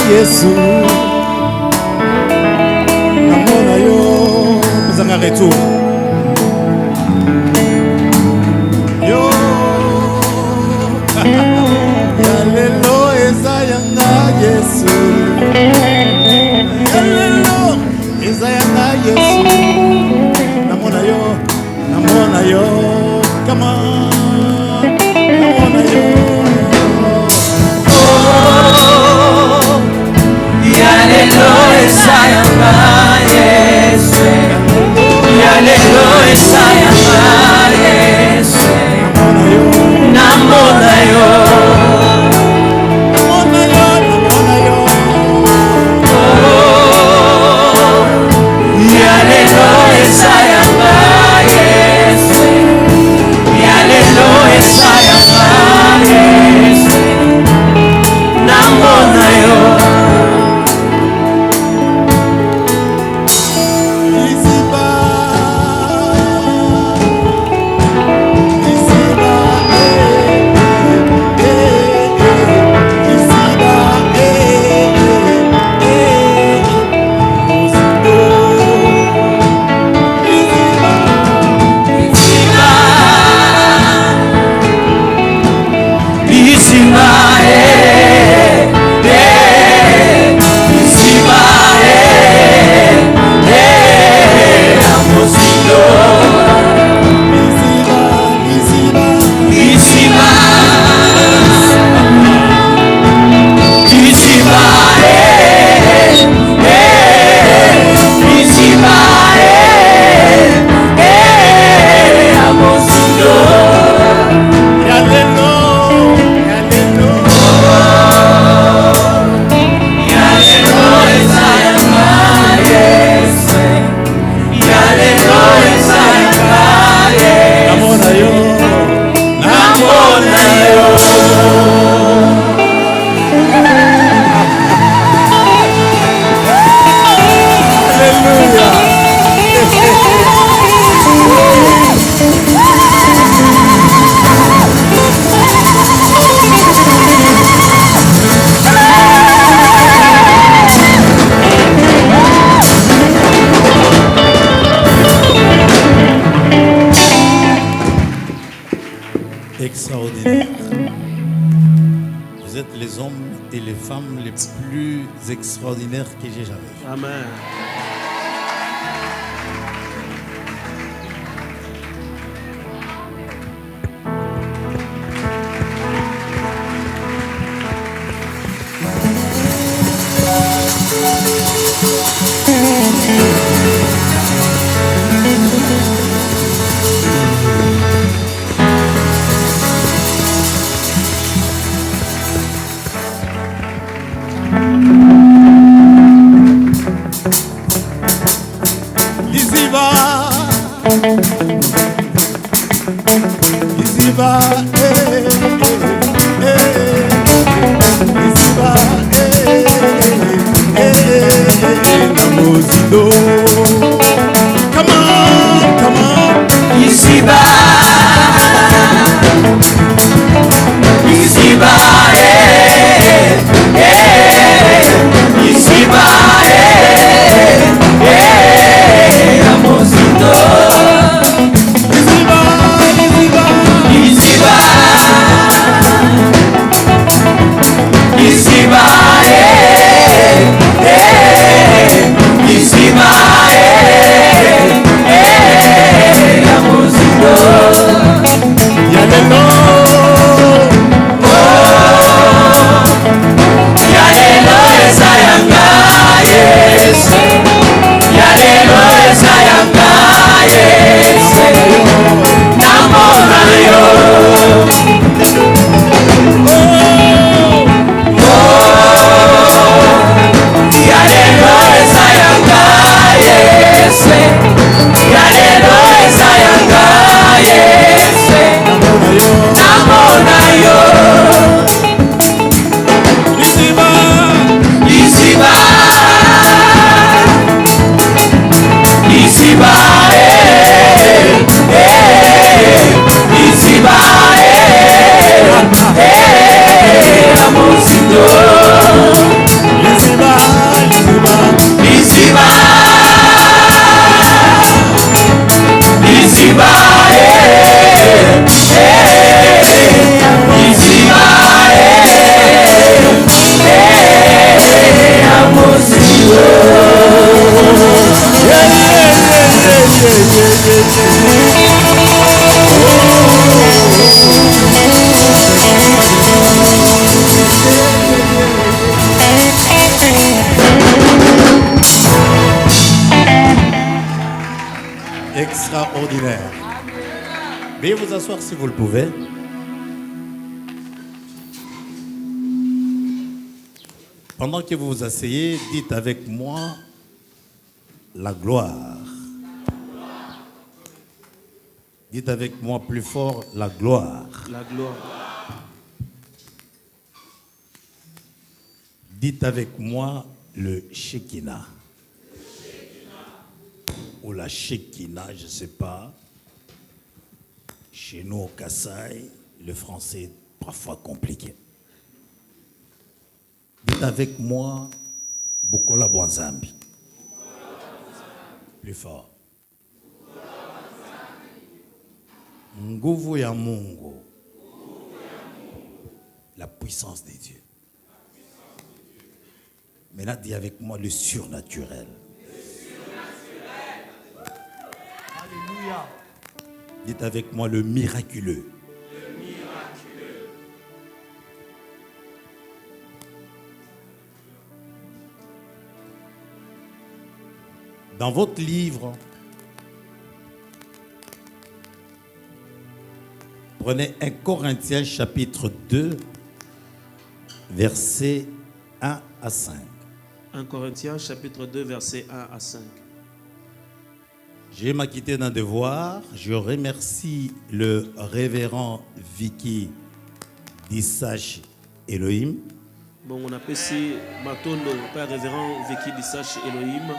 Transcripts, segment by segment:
Yesu namona yo pezanga retour yo yalelo eza yanga Yesu yalelo eza yanga Yesu namona yo come on namona yo Yalelo eza yanga Yesu Yalelo eza yanga Yesu namona yo Yalelo eza yanga Yesu Yalelo eza yanga Yesu namona yo extraordinaire. Vous êtes les hommes et les femmes les plus extraordinaires que j'ai jamais vus. Amen. Come on. Ici-bas, Ici-bas, extraordinaire. Veuillez vous asseoir si vous le pouvez. Pendant que vous vous asseyez, dites avec moi la gloire. Dites avec moi plus fort la gloire. La gloire. Dites avec moi le Shekinah. Ou la Shekinah, je ne sais pas. Chez nous au Kassai, le français est parfois compliqué. Dites avec moi Bukola Bwanzambi. Plus fort. Nguvu ya Mungu. La puissance des dieux. Maintenant, dis avec moi le surnaturel. Alléluia. Dites avec moi le miraculeux. Le miraculeux. Dans votre livre, prenez 1 Corinthiens chapitre 2, versets 1 à 5. 1 Corinthiens chapitre 2 versets 1 à 5. J'ai m'acquitté d'un devoir. Je remercie le révérend Vicky Dissach Elohim Bon, on appelle ici Matondo, Père révérend Vicky Dissach Elohim,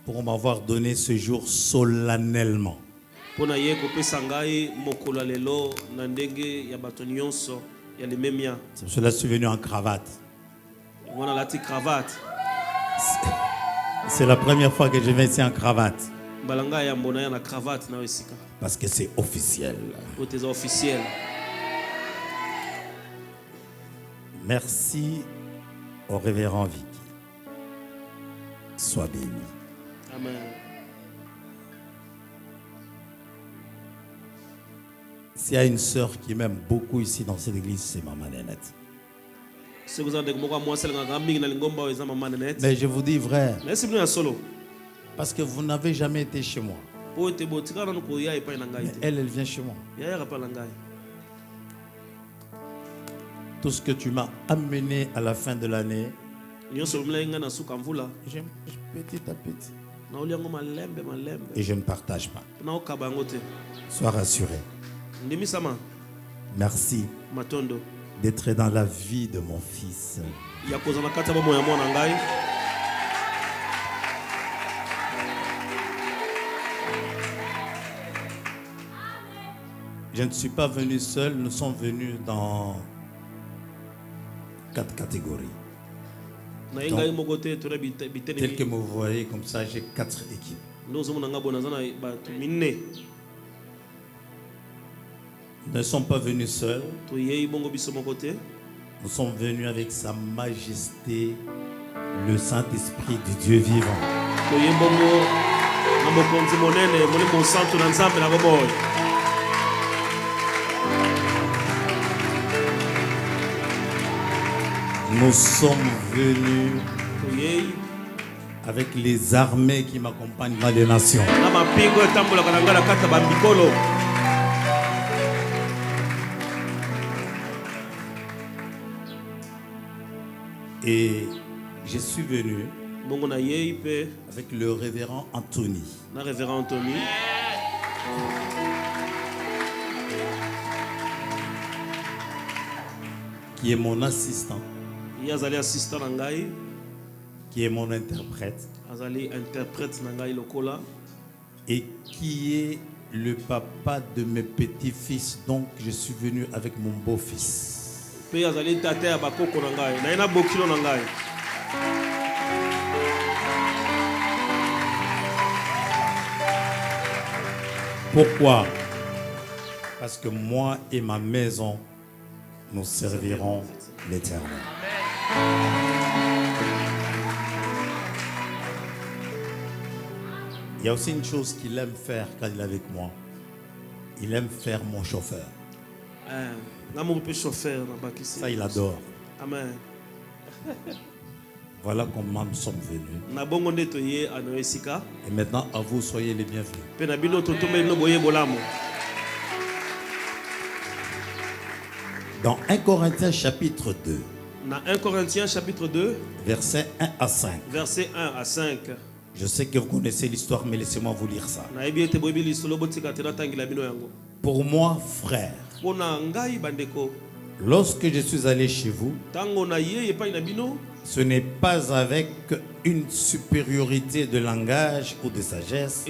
pour m'avoir donné ce jour solennellement. pour naye kopesa ngai mokolo lelo na ndenge ya bato nyonso ya lememia. C'est pour cela que je suis venu en cravate. On a la petite cravate. C'est la première fois que je viens ici en cravate. Balanga ya mbona ya na cravate na wesika. Parce que c'est officiel. Pour tes officiels. Merci au révérend Vicky. Sois béni. Amen. S'il y a une sœur qui m'aime beaucoup ici dans cette église, c'est Maman Nénette. Mais je vous dis vrai, parce que vous n'avez jamais été chez moi. Mais elle vient chez moi. Tout ce que tu m'as amené à la fin de l'année, petit à petit. Et je ne partage pas. Sois rassuré. Merci d'être dans la vie de mon fils. Je ne suis pas venu seul, nous sommes venus dans 4 catégories. Donc, tel que vous voyez comme ça, j'ai 4 équipes. Nous ne sommes pas venus seuls. Nous sommes venus avec Sa Majesté, le Saint-Esprit du Dieu vivant. Nous sommes venus avec les armées qui m'accompagnent dans les nations. Et je suis venu avec le révérend Anthony. Qui est mon assistant. Qui est mon interprète. Et qui est le papa de mes petits-fils. Donc je suis venu avec mon beau-fils. Pourquoi? Parce que moi et ma maison, nous servirons l'Éternel. Il y a aussi une chose qu'il aime faire quand il est avec moi. Il aime faire mon chauffeur. Ça, il adore. Amen. Voilà comment nous sommes venus. Et maintenant, à vous, soyez les bienvenus. Dans 1 Corinthiens chapitre 2. Dans 1 Corinthiens chapitre 2. Versets 1 à 5. Versets 1 à 5. Je sais que vous connaissez l'histoire, mais laissez-moi vous lire ça. Pour moi, frère, lorsque je suis allé chez vous, ce n'est pas avec une supériorité de langage ou de sagesse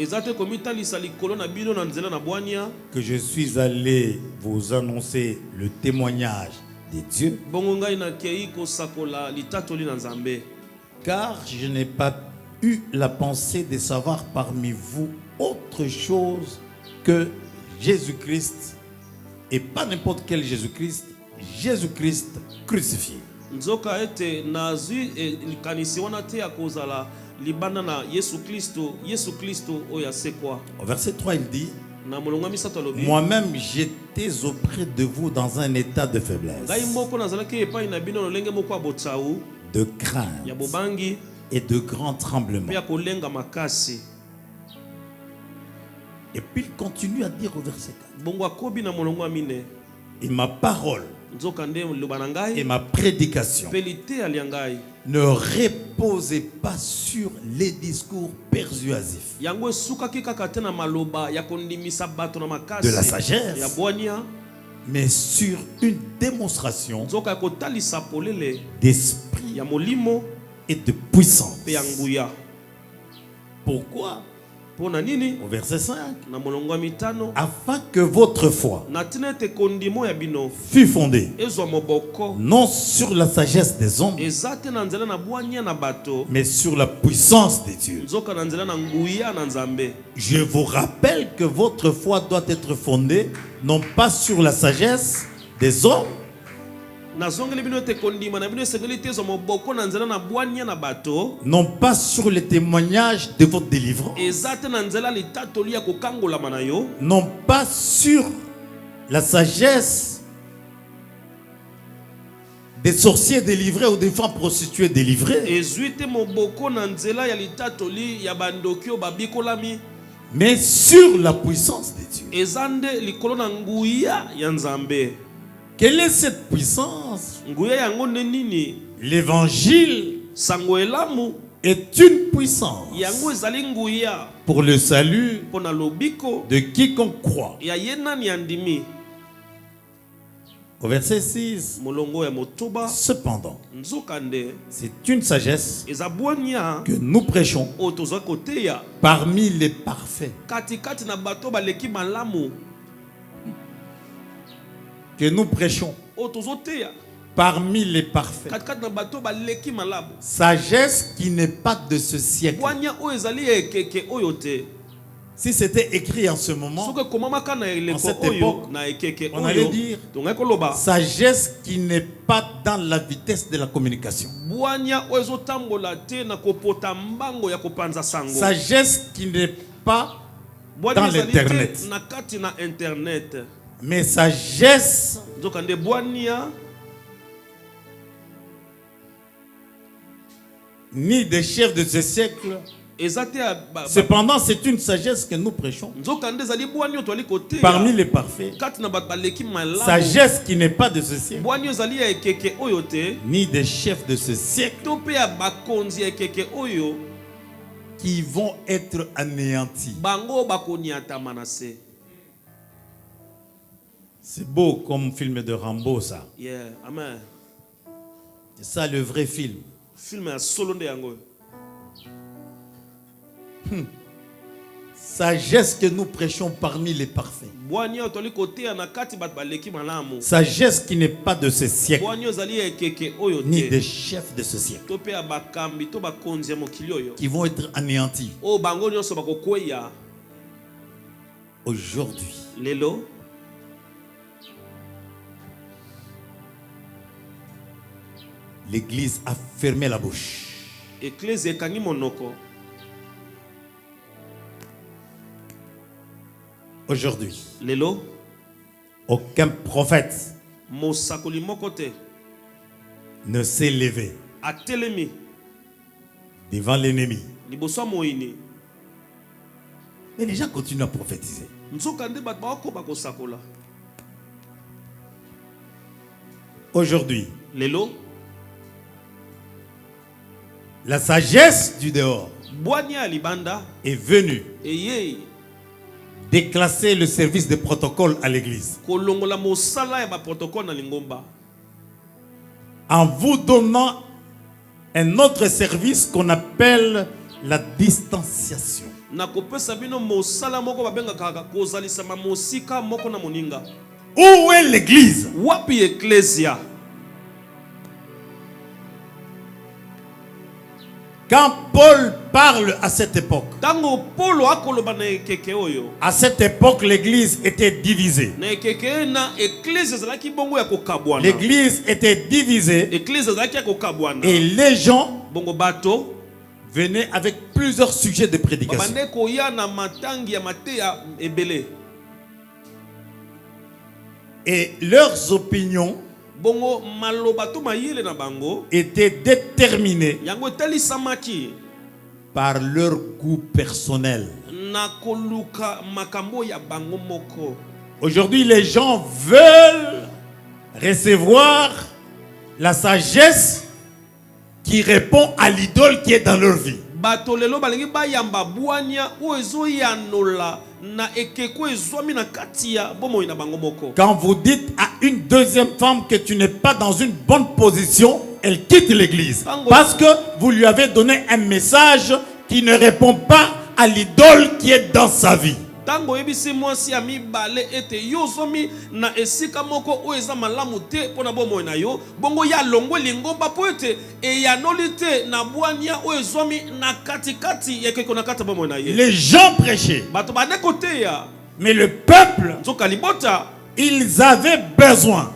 que je suis allé vous annoncer le témoignage de Dieu, car je n'ai pas eu la pensée de savoir parmi vous autre chose que Jésus-Christ, et pas n'importe quel Jésus-Christ, Jésus-Christ crucifié. Nzoka ete nazui likanisi wana te akozala libanda na Yesu Kristo oya sekwa. Au verset 3 il dit: moi-même j'étais auprès de vous dans un état de faiblesse, de crainte et de grand tremblement. Et puis il continue à dire au verset 4: et ma parole et ma prédication ne reposez pas sur les discours persuasifs de la sagesse, mais sur une démonstration d'esprit et de puissance. Pourquoi? Au verset 5, afin que votre foi fût fondée non sur la sagesse des hommes, mais sur la puissance de Dieu. Je vous rappelle que votre foi doit être fondée non pas sur la sagesse des hommes, non pas sur les témoignages de votre délivrance, non pas sur la sagesse des sorciers délivrés ou des femmes prostituées délivrées, mais sur la puissance de Dieu. Quelle est cette puissance? L'évangile est une puissance pour le salut de quiconque croit. Au verset 6, cependant, c'est une sagesse que nous prêchons parmi les parfaits, que nous prêchons parmi les parfaits. Sagesse qui n'est pas de ce siècle. Si c'était écrit en ce moment, en cette époque, on allait dire sagesse qui n'est pas dans la vitesse de la communication. Sagesse qui n'est pas dans l'internet, mais sagesse ni des chefs de ce siècle. Cependant, c'est une sagesse que nous prêchons parmi les parfaits. Sagesse qui n'est pas de ce siècle, ni des chefs de ce siècle qui vont être anéantis. C'est beau comme film de Rambo, ça. C'est ça le vrai film. Sagesse que nous prêchons parmi les parfaits. Sagesse qui n'est pas de ce siècle, ni des chefs de ce siècle, qui vont être anéantis. Aujourd'hui, l'Église a fermé la bouche. Aujourd'hui, aucun prophète ne s'est levé devant l'ennemi. Mais les gens continuent à prophétiser. Aujourd'hui, la sagesse du dehors est venue déclasser le service de protocole à l'église. En vous donnant un autre service qu'on appelle la distanciation. Où est l'église? Quand Paul parle à cette époque, l'église était divisée. L'église était divisée et les gens venaient avec plusieurs sujets de prédication. Et leurs opinions étaient déterminées par leur goût personnel. Aujourd'hui, les gens veulent recevoir la sagesse qui répond à l'idole qui est dans leur vie. Quand vous dites à une deuxième femme que tu n'es pas dans une bonne position, elle quitte l'église. Parce que vous lui avez donné un message qui ne répond pas à l'idole qui est dans sa vie. Tango ebisi mwasi ami bale ete yozomi na esika moko oeza malamu te pona bomo na yo bongo ya longwe lingomba po ete e ya nolite na bwania oezomi na katikati ya keko na kata bomo na ye. Les gens prêchaient. Bato bane kote ya. Mais le peuple nzoka libota ils avaient besoin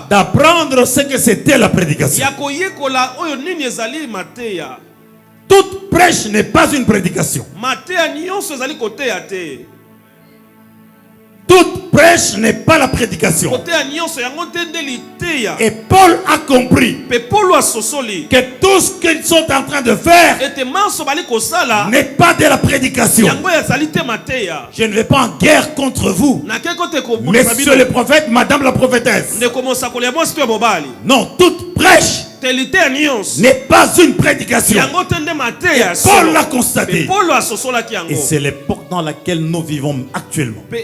d'apprendre ce que c'était la prédication. Toute prêche n'est pas une prédication. Toute prêche n'est pas la prédication. Et Paul a compris que tout ce qu'ils sont en train de faire n'est pas de la prédication. Je ne vais pas en guerre contre vous, monsieur le prophète, madame la prophétesse. Non, toute prêche n'est pas une prédication. Paul l'a constaté. Et c'est l'époque dans laquelle nous vivons actuellement. Si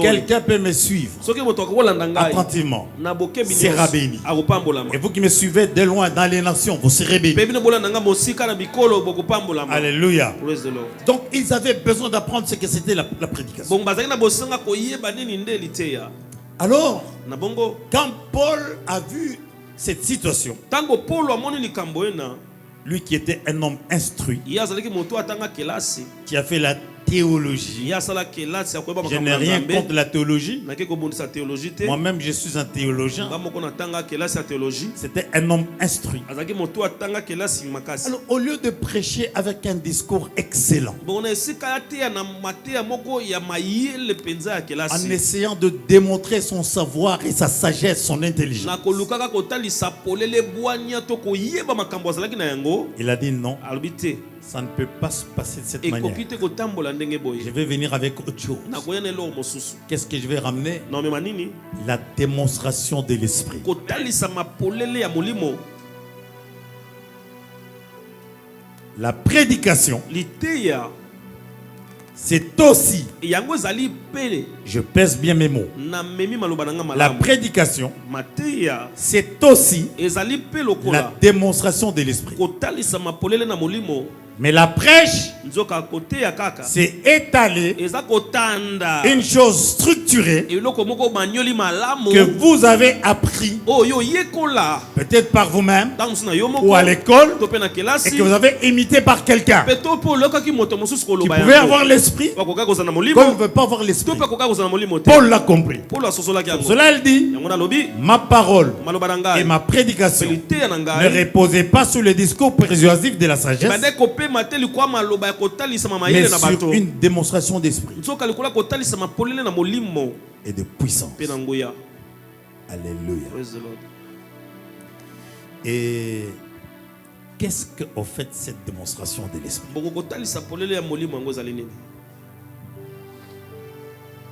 quelqu'un peut me suivre attentivement, sera béni. Et vous qui me suivez de loin dans les nations, vous serez bénis. Alléluia. Donc ils avaient besoin d'apprendre ce que c'était la prédication. Alors, quand Paul a vu cette situation, lui qui était un homme instruit, qui a fait la théologie, je n'ai rien contre la théologie. Moi-même, je suis un théologien. C'était un homme instruit. Alors, au lieu de prêcher avec un discours excellent, en essayant de démontrer son savoir et sa sagesse, son intelligence, il a dit non. Ça ne peut pas se passer de cette manière. Je vais venir avec autre chose. Qu'est-ce que je vais ramener? La démonstration de l'esprit. La prédication, c'est aussi, je pèse bien mes mots, la prédication, c'est aussi la démonstration de l'esprit. Mais la prêche, c'est étaler une chose structurée que vous avez appris peut-être par vous-même ou à l'école et que vous avez imité par quelqu'un qui pouvait avoir l'esprit comme ne veut pas avoir l'esprit. Paul l'a compris. Pour cela il dit, ma parole et ma prédication ne reposaient pas sur le discours persuasif de la sagesse, mais sur une démonstration d'esprit et de puissance. Alléluia. Et qu'est-ce que, au fait, cette démonstration de l'esprit?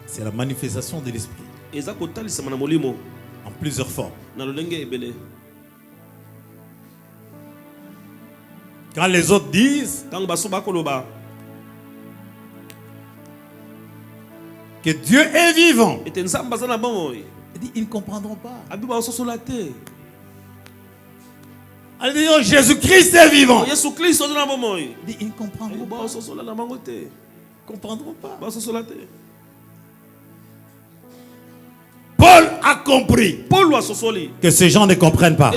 C'est la manifestation de l'esprit en plusieurs formes. Quand les autres disent que Dieu est vivant, il dit, ils ne comprendront pas. Elle dit, oh, Jésus-Christ est vivant. Il dit, ils ne comprendront pas. Ils ne comprendront pas. Paul a compris que ces gens ne comprennent pas.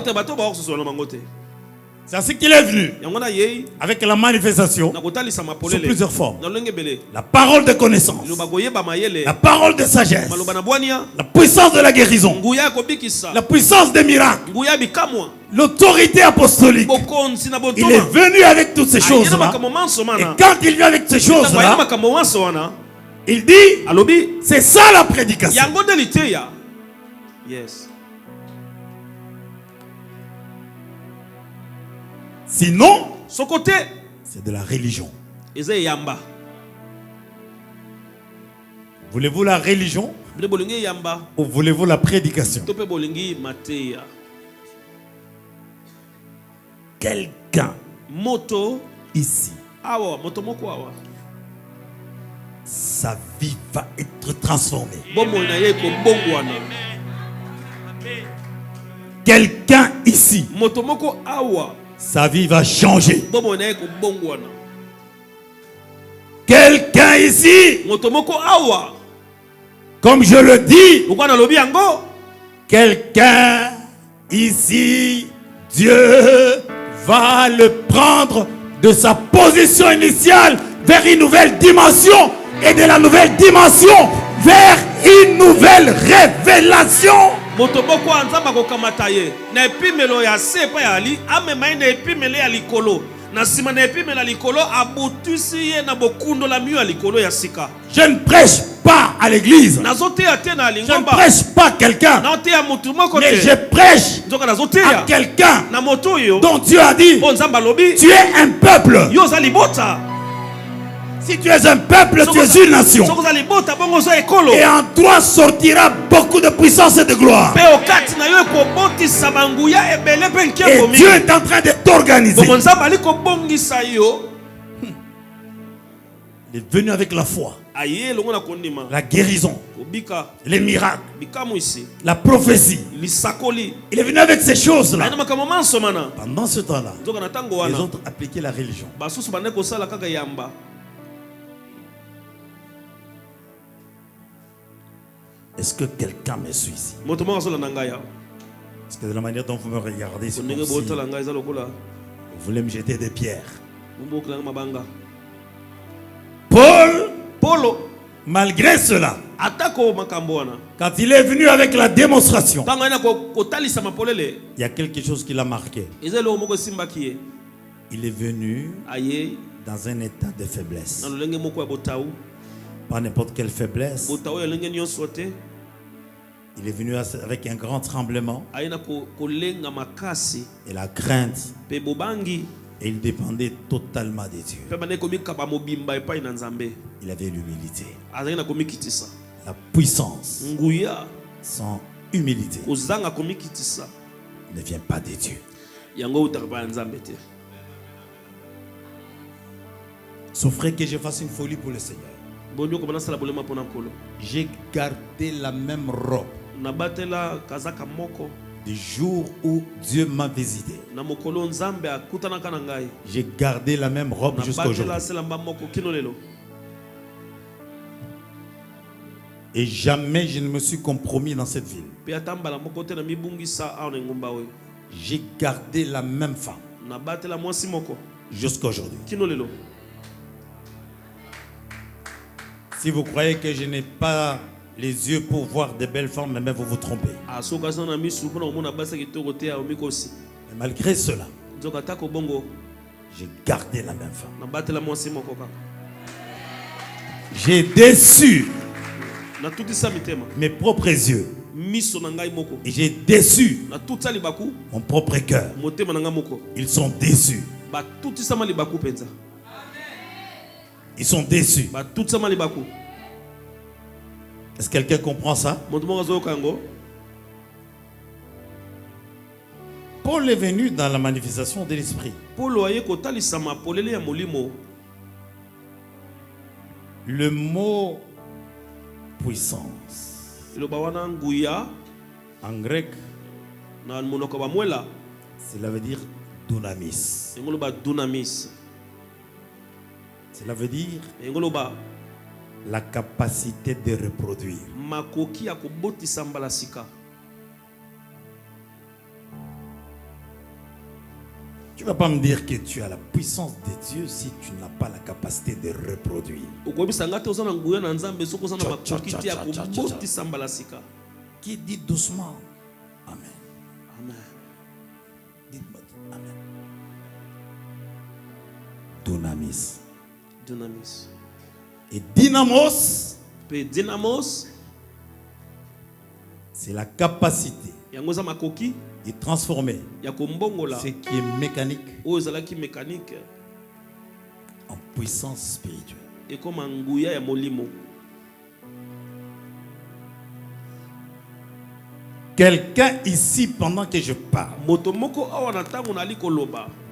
C'est ainsi qu'il est venu avec la manifestation sous plusieurs formes. La parole de connaissance, la parole de sagesse, la puissance de la guérison, la puissance des miracles, l'autorité apostolique. Il est venu avec toutes ces choses-là. Et quand il vient avec ces choses-là, il dit, c'est ça la prédication. Yes. Sinon, c'est de la religion. Voulez-vous la religion ou voulez-vous la prédication? Quelqu'un ici, sa vie va être transformée. Quelqu'un ici, sa vie va changer. Quelqu'un ici, comme je le dis, quelqu'un ici, Dieu va le prendre de sa position initiale vers une nouvelle dimension et de la nouvelle dimension vers une nouvelle révélation. Motoboko anzamba kokamata ye na epimelo ya sepa ya ali amema na epimelo ya likolo na sima na epimelo ya likolo abutusi ye na bokundo la miyo ya likolo ya sika. Je ne prêche pas à l'église. Nazote ya te na lingomba. Je ne prêche pas quelqu'un. Na te ya mutu moko te. Mais je prêche à quelqu'un na moto yo dont Dieu a dit, tu es un peuple. Yo za libota. Si tu es un peuple, tu es une nation. Et en toi sortira beaucoup de puissance et de gloire. Et Dieu est en train de t'organiser. Il est venu avec la foi, la guérison, les miracles, la prophétie. Il est venu avec ces choses-là. Pendant ce temps-là, les autres appliquaient la religion. Est-ce que quelqu'un me suit ici? Parce que de la manière dont vous me regardez, c'est comme si vous voulez me jeter des pierres. Paul, malgré cela, quand il est venu avec la démonstration, il y a quelque chose qui l'a marqué. Il est venu dans un état de faiblesse. Pas n'importe quelle faiblesse. Il est venu avec un grand tremblement et la crainte. Et il dépendait totalement de Dieu. Il avait l'humilité. La puissance sans humilité ne vient pas de Dieu. Souffrez que je fasse une folie pour le Seigneur. J'ai gardé la même robe du jour où Dieu m'a visité. J'ai gardé la même robe jusqu'à aujourd'hui. Et jamais je ne me suis compromis dans cette ville. J'ai gardé la même femme jusqu'à aujourd'hui. Si vous croyez que je n'ai pas les yeux pour voir de belles femmes, mais vous vous trompez. Mais malgré cela, j'ai gardé la même femme. J'ai déçu mes propres yeux Et j'ai déçu mon propre cœur. Ils sont déçus. Ils sont déçus. Est-ce que quelqu'un comprend ça? Paul est venu dans la manifestation de l'esprit. Le mot puissance en grec, cela veut dire dunamis. Cela veut dire la capacité de reproduire. Tu ne vas pas me dire que tu as la puissance de Dieu si tu n'as pas la capacité de reproduire. Qui dit doucement Amen. Amen. Dites-moi Amen. Dunamis. Dunamis. Et dynamos, c'est la capacité de transformer ce qui est mécanique en puissance spirituelle. Quelqu'un ici, pendant que je parle,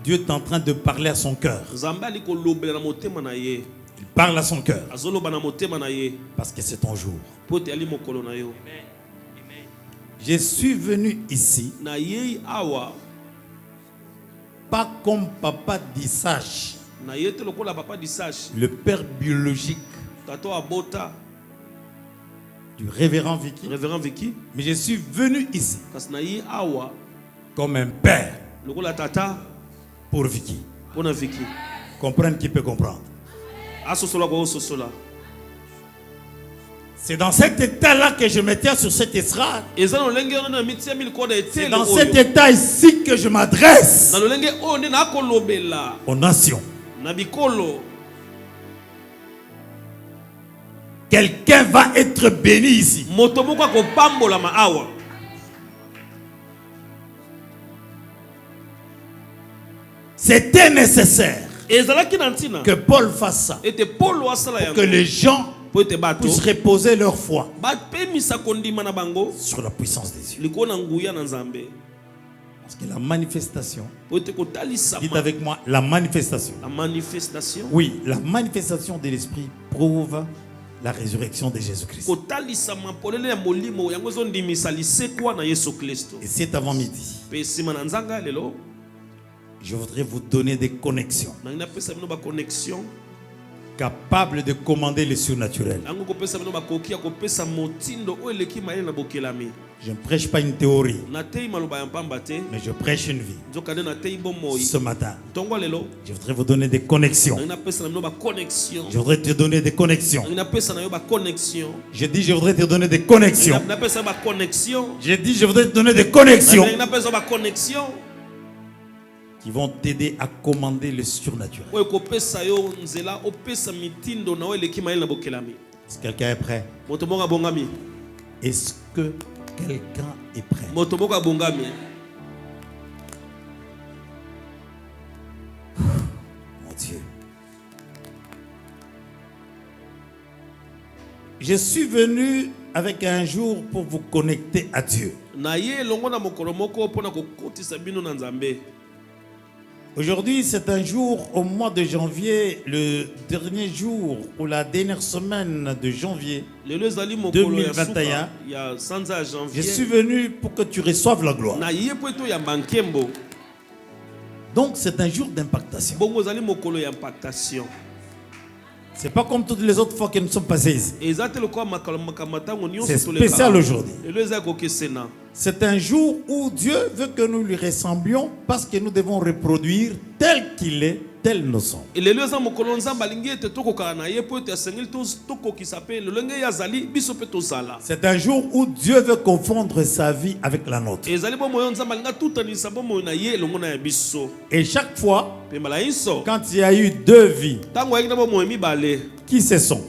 Dieu est en train de parler à son cœur. Il parle à son cœur parce que c'est ton jour. Je suis venu ici pas comme papa d'Issach, le père biologique du révérend Vicky, mais je suis venu ici comme un père pour Vicky. Comprendre qui peut comprendre. C'est dans cet état-là que je me tiens sur cet estrade. C'est dans cet état ici que je m'adresse aux nations. Quelqu'un va être béni ici. C'était nécessaire que Paul fasse ça, pour que les gens puissent reposer leur foi sur la puissance des yeux. Parce que la manifestation, dites avec moi, la manifestation. Oui, la manifestation de l'esprit prouve la résurrection de Jésus-Christ. Et cet avant-midi, je voudrais vous donner des connexions capables de commander le surnaturel. Je ne prêche pas une théorie, mais je prêche une vie. Ce matin, je voudrais vous donner des connexions. Je voudrais te donner des connexions. Je dis, je voudrais te donner des connexions. Je dis, je voudrais te donner des connexions qui vont t'aider à commander le surnaturel. Est-ce que quelqu'un est prêt? Est-ce que quelqu'un est prêt? Mon Dieu. Je suis venu avec un jour pour vous connecter à Dieu. Aujourd'hui, c'est un jour au mois de janvier, le dernier jour ou la dernière semaine de janvier 2021. Je suis venu pour que tu reçoives la gloire. Donc, c'est un jour d'impactation. C'est pas comme toutes les autres fois que nous sommes passés ici. C'est spécial aujourd'hui. C'est un jour où Dieu veut que nous lui ressemblions parce que nous devons reproduire tel qu'il est, tel nous sommes. C'est un jour où Dieu veut confondre sa vie avec la nôtre. Et chaque fois, quand il y a eu deux vies qui se sont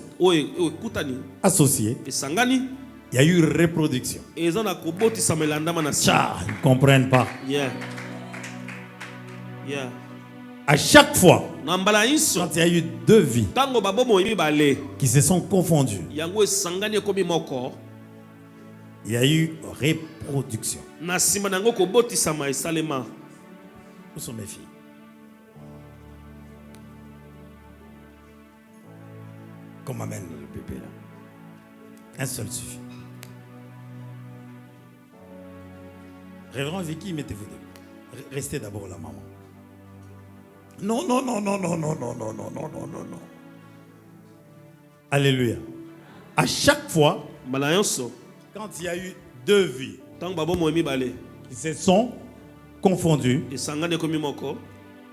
associées, Il y a eu reproduction. Ils ne comprennent pas. Yeah. À chaque fois, quand il y a eu deux vies qui se sont confondues, il y a eu reproduction. Où sont mes filles? Qu'on m'amène le bébé là. Un seul suffit. Révérend Vicky, mettez-vous debout. Restez d'abord la maman. Non, non, non, non, non, non, non, non, non, non, non, non, non. Alléluia. À chaque fois, quand il y a eu deux vies qui se sont confondues,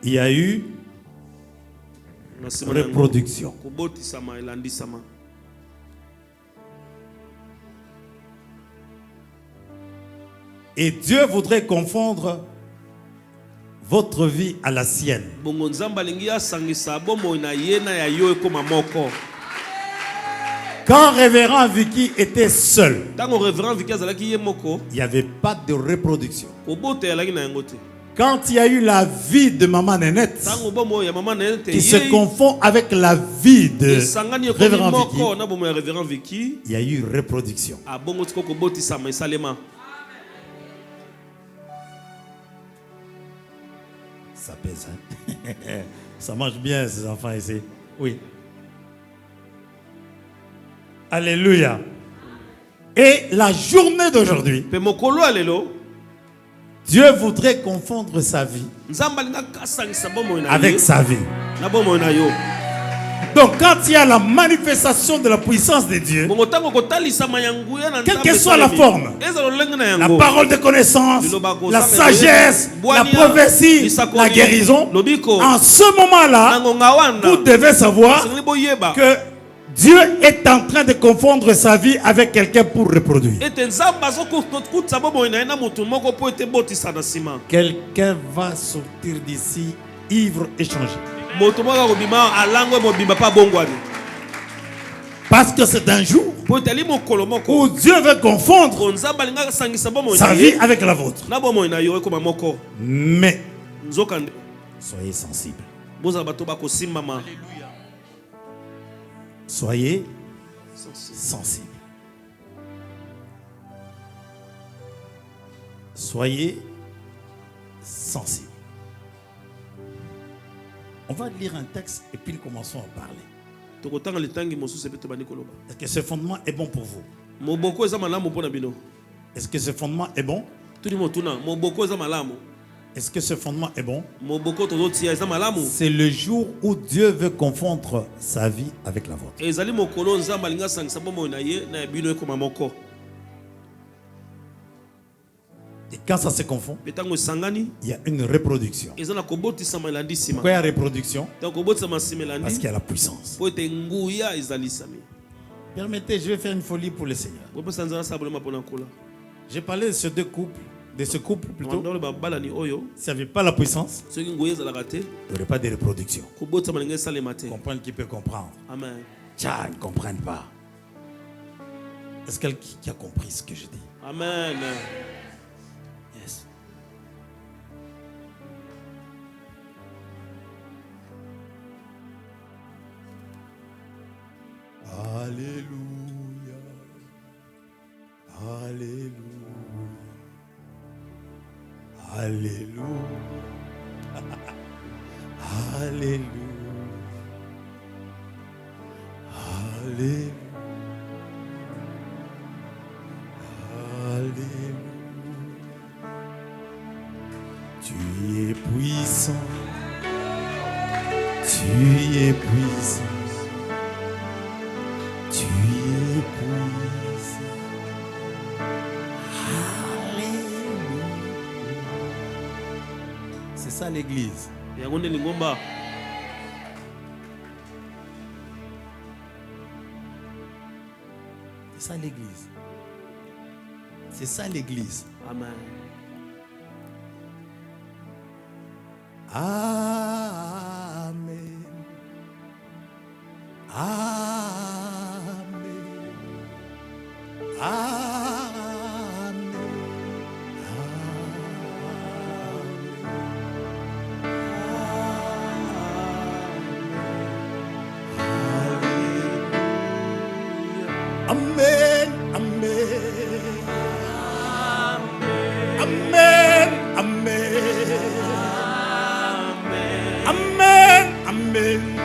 il y a eu reproduction. Et Dieu voudrait confondre votre vie à la sienne. Quand révérend Vicky était seul, il n'y avait pas de reproduction. Quand il y a eu la vie de maman Nénette qui se confond avec la vie de révérend Vicky, il y a eu reproduction. Ça pèse, hein? Ça mange bien ces enfants ici. Oui. Alléluia. Et la journée d'aujourd'hui, Dieu voudrait confondre sa vie avec sa vie. Donc quand il y a la manifestation de la puissance de Dieu, quelle que soit la forme, la parole de connaissance, la sagesse, la prophétie, la guérison, en ce moment-là, vous devez savoir que Dieu est en train de confondre sa vie avec quelqu'un pour reproduire. Quelqu'un va sortir d'ici ivre et changer. Parce que c'est un jour où Dieu veut confondre sa vie avec la vôtre. Mais soyez sensibles. Soyez sensibles. Soyez sensibles. On va lire un texte et puis nous commençons à parler. Est-ce que ce fondement est bon pour vous? Est-ce que ce fondement est bon? Est-ce que ce fondement est bon? C'est le jour où Dieu veut confondre sa vie avec la vôtre. Et quand ça se confond, il y a une reproduction. Pourquoi il y a reproduction? Parce qu'il y a la puissance. Permettez, je vais faire une folie pour le Seigneur. J'ai parlé de ces deux couples, de ce couple plutôt. S'il n'y avait pas la puissance, il n'y aurait pas de reproduction. Comprendre qui peut comprendre. Amen. Tiens, ils ne comprennent pas. Est-ce quelqu'un qui a compris ce que je dis? Amen. Yes. Alléluia. Alléluia. Alléluia. Alléluia. Alléluia. Alléluia. Tu es puissant. Tu es puissant. Tu es puissant. Alléluia. C'est ça l'église. C'est ça l'église. C'est ça l'église. Amen. Amen. Amen. Amen. Amen. Amen. Amen. Amen. Amen.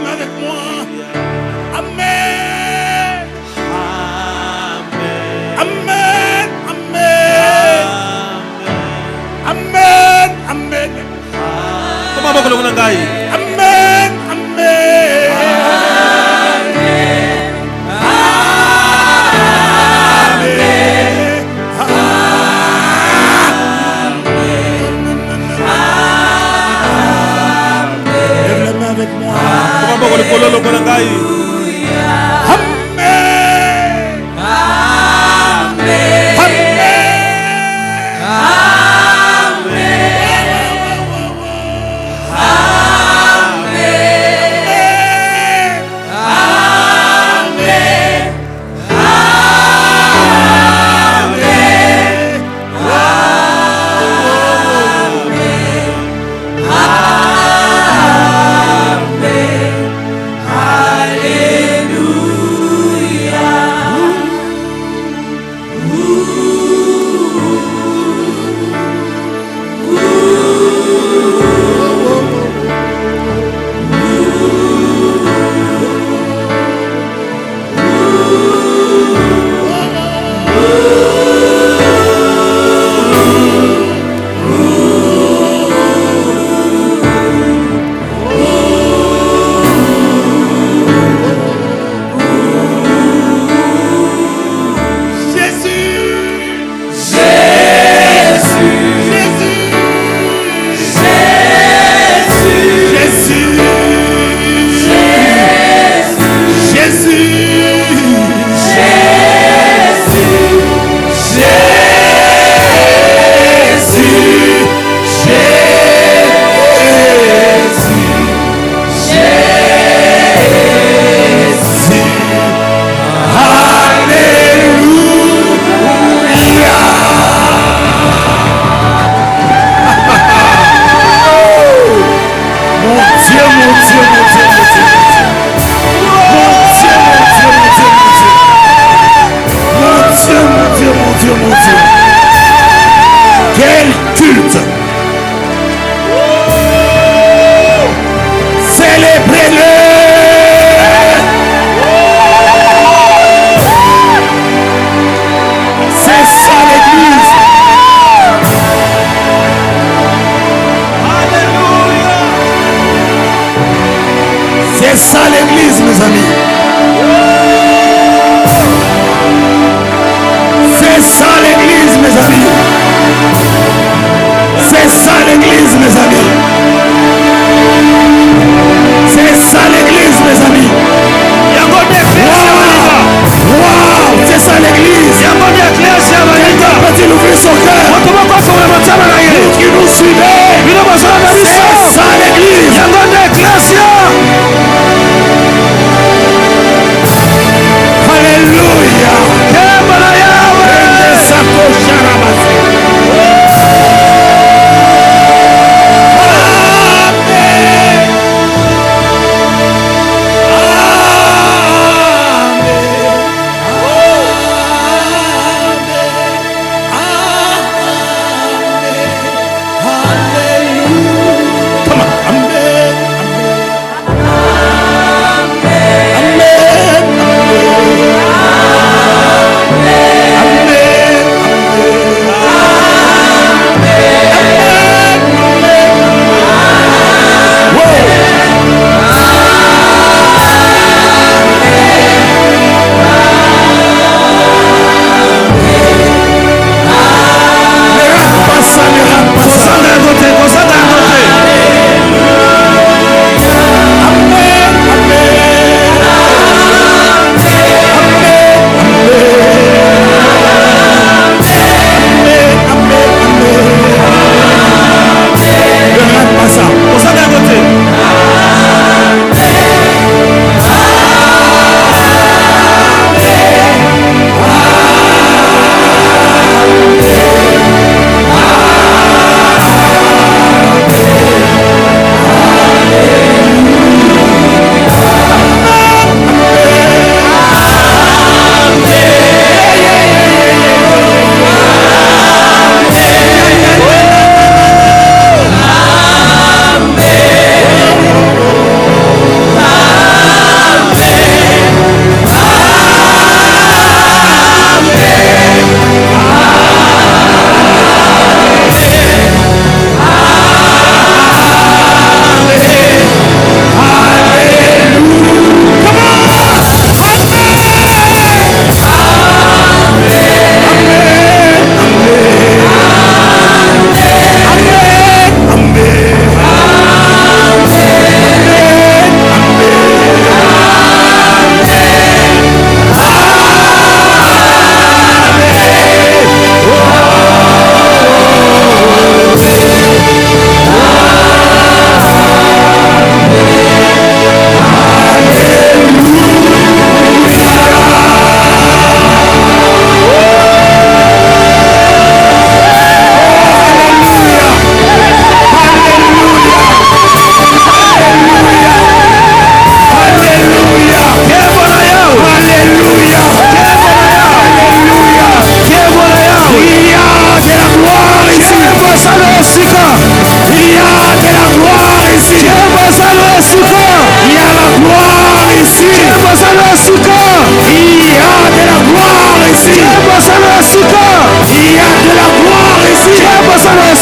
Avec moi. Amen.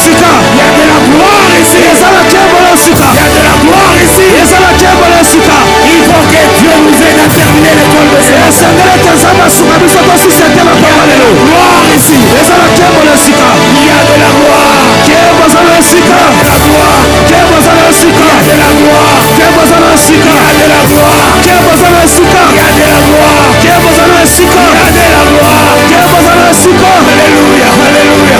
sika. Il y a de la gloire ici. Il y a de la gloire ici. Il faut que Dieu nous aide à terminer l'école de ce matin. Il y a de la gloire ici. Il y a de la gloire. Il y a de la gloire. Il y a de la gloire. Il y a de la gloire. Il y a de la gloire. Il y a de la gloire. Il y a de la gloire. Il y a de la gloire. Il y a de la gloire. Alléluia. Alléluia.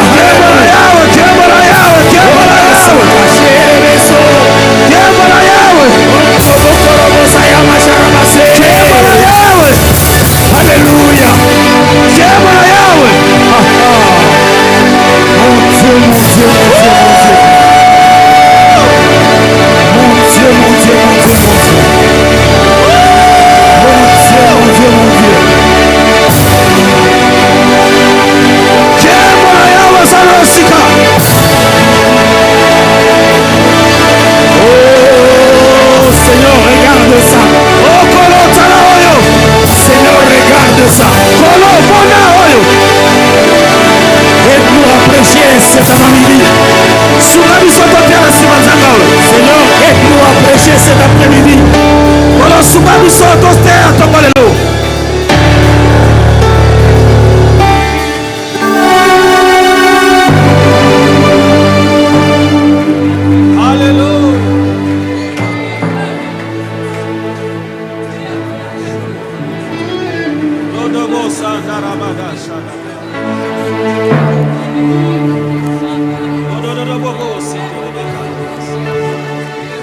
Alléluia.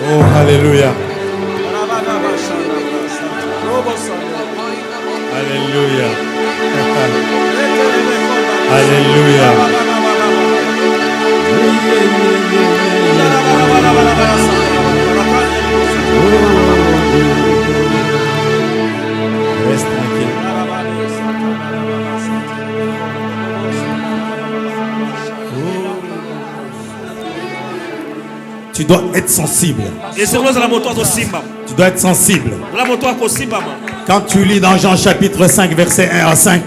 Oh, Alléluia. Alléluia. Alléluia. Reste tranquille. Tu dois être sensible. Tu dois être sensible. Quand tu lis dans Jean chapitre 5 verset 1 à 5,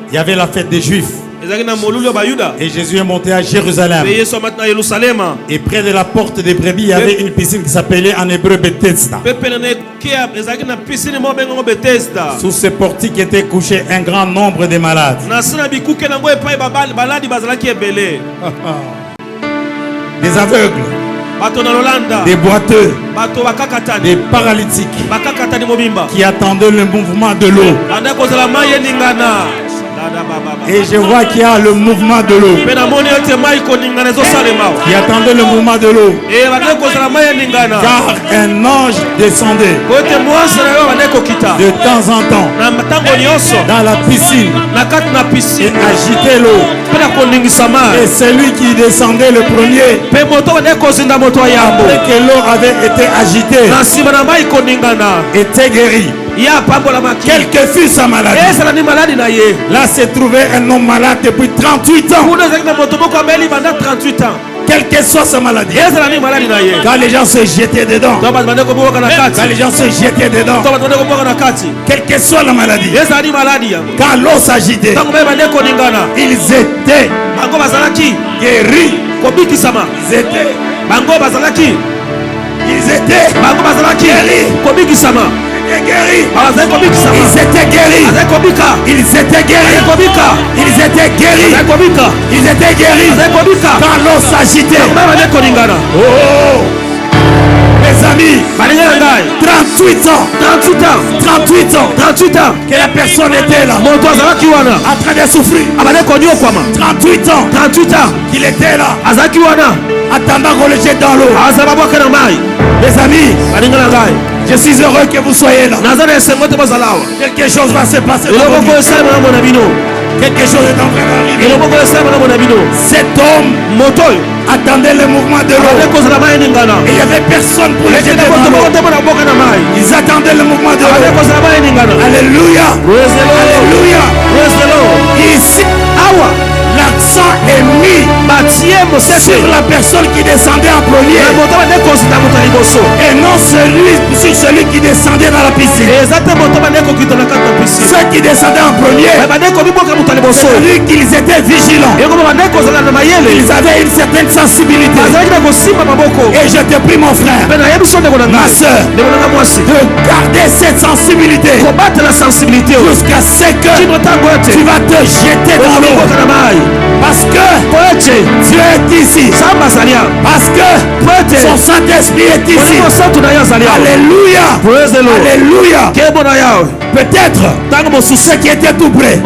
il y avait la fête des Juifs. Et Jésus est monté à Jérusalem. Et près de la porte des brebis, il y avait une piscine qui s'appelait en hébreu Bethesda. Sous ce portique était couché un grand nombre de malades. Des aveugles, des boiteux, des paralytiques qui attendaient le mouvement de l'eau. Et je vois qu'il y a le mouvement de l'eau. Qui attendait le mouvement de l'eau. Car un ange descendait de temps en temps dans la piscine et agitait l'eau. Et celui qui descendait le premier, après que l'eau avait été agitée, était guéri. Quelle que fût sa maladie. Là se trouvait un homme malade depuis 38 ans. Quelle que soit sa maladie. Quand les gens se jetaient dedans. Quand les gens se jetaient dedans. Quelle que soit la maladie. Quand l'eau s'agitait, ils étaient guéris. Ils étaient guéris. Guéris. Ils étaient guéris. Ils étaient guéris. Ils étaient guéris. Ils étaient guéris. Quand l'eau s'agitait. Oh, mes amis, 38 ans. Que la personne était là, en train de souffrir. 38 ans qu'il était là, attendant qu'on le jette dans l'eau. Mes amis, je suis heureux que vous soyez là. Quelque chose va se passer. Quelque chose est en train d'arriver. Cet homme attendait le mouvement de l'eau. Et il n'y avait personne pour les jeter dans l'eau. Ils attendaient le mouvement de l'eau. Alléluia. Alléluia. Ici, l'accent est mis sur la personne qui descendait en premier. Et non sur celui qui descendait dans la piscine. Ceux qui descendaient en premier, celui qu'ils étaient vigilants. Ils avaient une certaine sensibilité. Et je te prie, mon frère, ma soeur, de garder cette sensibilité jusqu'à ce que tu vas te jeter dans l'eau. Parce que Dieu est ici. Parce que son Saint-Esprit est ici. Alléluia. Alléluia. Peut-être ceux qui étaient tout près,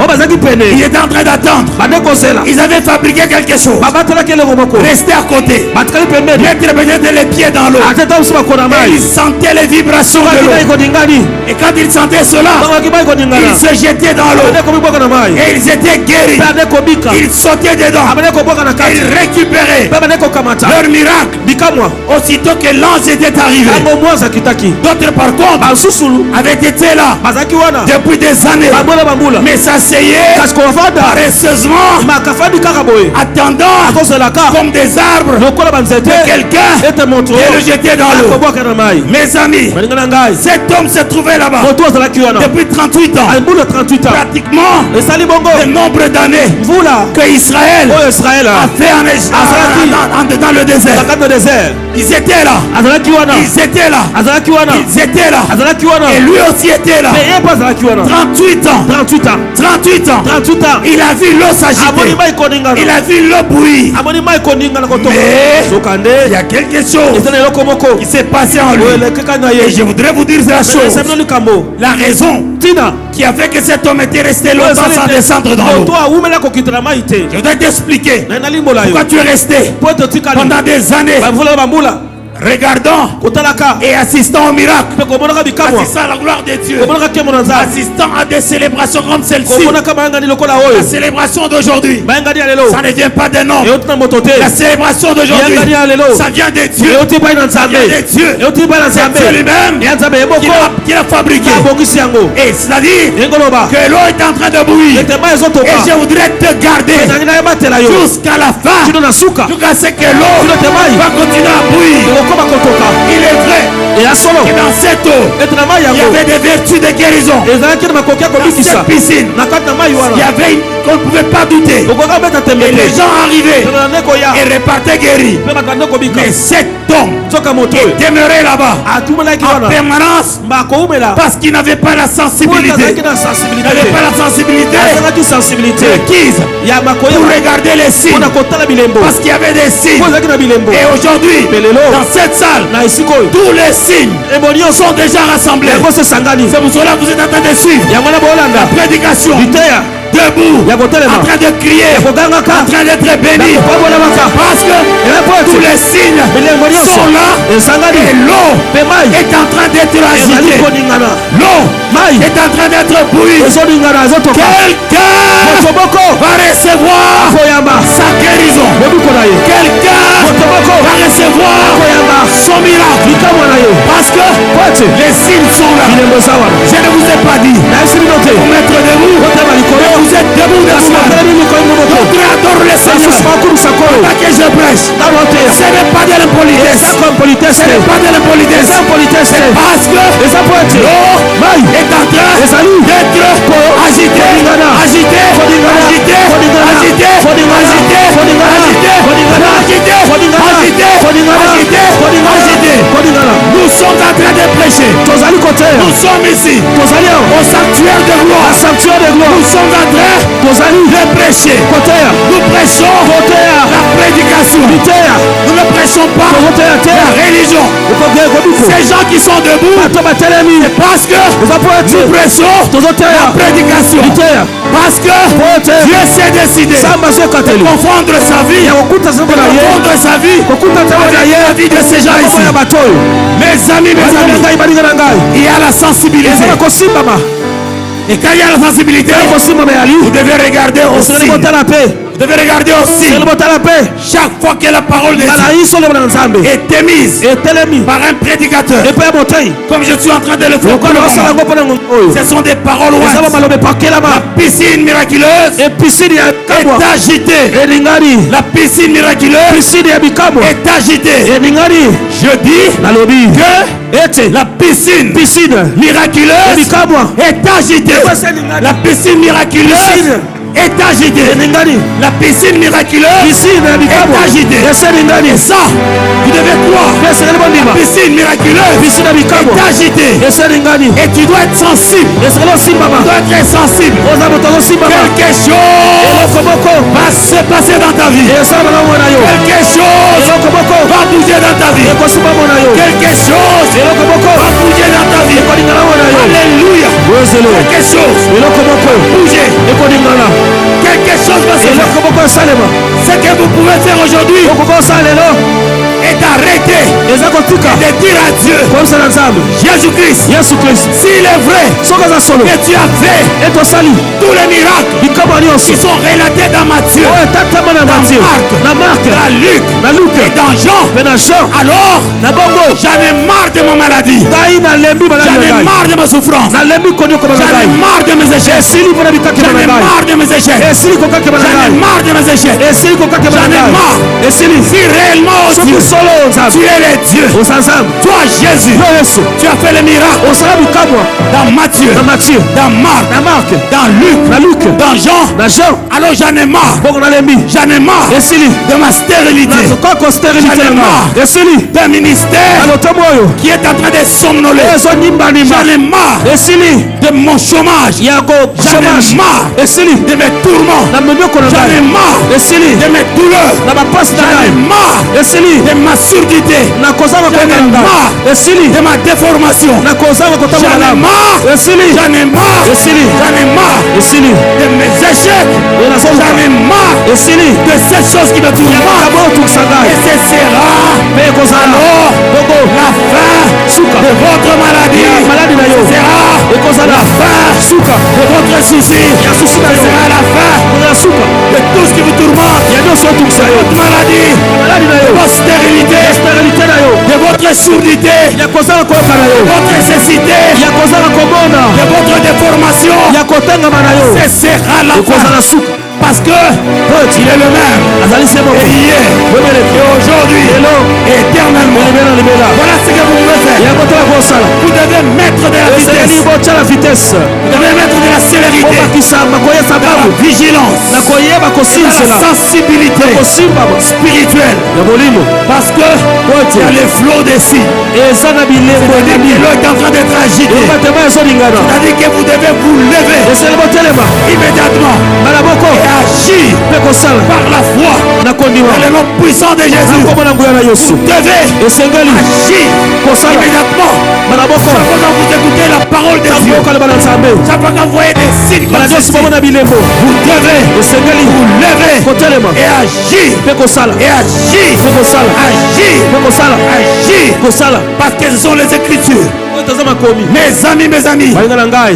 ils étaient en train d'attendre. Ils avaient fabriqué quelque chose. Restez à côté. Mettre peut-être les pieds dans l'eau. Et ils sentaient les vibrations de l'eau. Et quand ils sentaient cela, ils se jetaient dans l'eau. Et ils étaient guéris. Ils sautaient dedans. Et ils récupéraient leur miracle. Aussitôt que l'ange était arrivé. D'autres par contre avaient été là depuis des années, mais s'asseyaient paresseusement, attendant comme des arbres que quelqu'un le jeter dans l'eau. Mes amis, cet homme se trouvait là-bas depuis 38 ans, pratiquement le nombre d'années que Israël a fait dans le désert. Ils étaient là. Ils étaient là. Ils étaient là. Et lui aussi était là. 38 ans. Il a vu l'eau s'agiter. Il a vu l'eau bouillir. Mais il y a quelque chose qui s'est passé en lui. Et je voudrais vous dire la chose. La raison qui a fait que cet homme était resté longtemps sans descendre dans l'eau. Je voudrais t'expliquer pourquoi tu es resté pendant des années. Regardant et assistant au miracle, assistant à la gloire de Dieu, assistant à des célébrations comme celle-ci. La célébration d'aujourd'hui, ça ne vient pas d'un homme. La célébration d'aujourd'hui, ça vient de Dieu. Ça vient de Dieu. C'est Dieu lui-même qui l'a fabriqué. Et c'est-à-dire que l'eau est en train de bouillir. Et je voudrais te garder jusqu'à la fin, jusqu'à ce que l'eau va continuer à bouillir. Il est vrai que dans cette eau, il y avait des vertus de guérison. Dans cette piscine, il y avait qu'on ne pouvait pas douter. Et les gens arrivaient et repartaient guéris. Mais cet homme demeurait là-bas en permanence parce qu'il n'avait pas la sensibilité. Il n'avait pas la sensibilité requise pour regarder les signes. Parce qu'il y avait des signes. Et aujourd'hui, dans cette salle, tous les signes sont déjà rassemblés. C'est pour cela que vous êtes en train de suivre la prédication. Debout, en train de crier, en train d'être béni, parce que tous les signes sont là et l'eau est en train d'être agitée. L'eau est en train d'être bouillie. Quelqu'un va recevoir sa guérison. Quelqu'un va recevoir son miracle. Parce que les signes sont là. Je ne vous ai pas dit pour mettre debout. Vous êtes debout de cela. D'autres adorent le Seigneur. Pendant que je prêche, ce n'est pas de l'impolitesse. Ce n'est pas de l'impolitesse. C'est parce que l'eau est en train d'être agitée. Nous sommes en train de prêcher. Nous sommes ici au sanctuaire de gloire. Nous sommes en train de prêcher. Nous prêchons la prédication. Nous ne prêchons pas la religion. Ces gens qui sont debout, c'est parce que nous prêchons la prédication. Parce que Dieu s'est décidé de confondre sa vie avec la vie de ces gens ici. Mes amis, il y a la sensibilité. Et quand il y a la sensibilité, vous devez regarder aussi. Vous devez regarder aussi. Chaque fois que la parole de Dieu est émise par un prédicateur, comme je suis en train de le faire, ce sont des paroles loin. La piscine miraculeuse est agitée. La piscine miraculeuse est agitée. Je dis que la piscine miraculeuse est agitée. La piscine miraculeuse est agitée. La piscine miraculeuse est agitée. Et ça, vous devez croire. La piscine miraculeuse est agitée. Et tu dois être sensible. Tu dois être sensible. Quelque chose va se passer dans ta vie. Quelque chose va bouger dans ta vie. Quelque chose va bouger dans ta vie. Alléluia. Quelque chose va bouger. Quelque chose va se faire. Ce que vous pouvez faire aujourd'hui est d'arrêter et de dire à Dieu, Jésus-Christ, s'il est vrai que tu as fait tous les miracles qui sont relatés dans Matthieu, dans Marc, dans Luc et dans Jean, alors j'en ai marre de ma maladie, j'en ai marre de ma souffrance, j'en ai marre de mes échecs, j'en ai marre de mes échecs, j'en ai marre de mes échecs, j'en ai marre. Si réellement aussi tu es le Dieu, toi Jésus, tu as fait les miracles dans Matthieu, dans Marc, dans Luc, dans Jean, alors j'en ai marre. J'en ai marre de ma stérilité, j'en ai marre d'un ministère qui est en train de somnoler, j'en ai marre de mon chômage, j'en ai marre de mes tourments, j'en ai marre de mes douleurs, j'en ai marre de ma surdité, j'en ai marre de ma déformation, j'en ai marre de mes échecs, j'en ai marre de ces choses qui me tourmentent. Et ce sera alors la fin de votre maladie, ce sera la fin de votre souci, ce sera la fin de tout ce qui vous tourmente, de votre maladie, de votre stérilité, de votre surdité, de votre cécité, de votre déformation. Ce sera la fin. Parce que il est le même. Et hier, et aujourd'hui, et éternellement. Voilà ce que vous devez faire. Vous devez mettre de la vitesse. Vous devez mettre de la célérité. De la vigilance. De la sensibilité spirituelle. Parce que il y a les flots des signes. C'est-à-dire que l'eau est en train d'être agité. C'est-à-dire que vous devez vous lever immédiatement. Agir par la foi dans le nom puissant de Jésus. Vous devez agir immédiatement. Chaque fois quand vous écoutez la parole de Dieu, chaque fois quand vous voyez des signes comme ceci, vous devez vous lever et agir. Parce que ce sont les Écritures. Mes amis,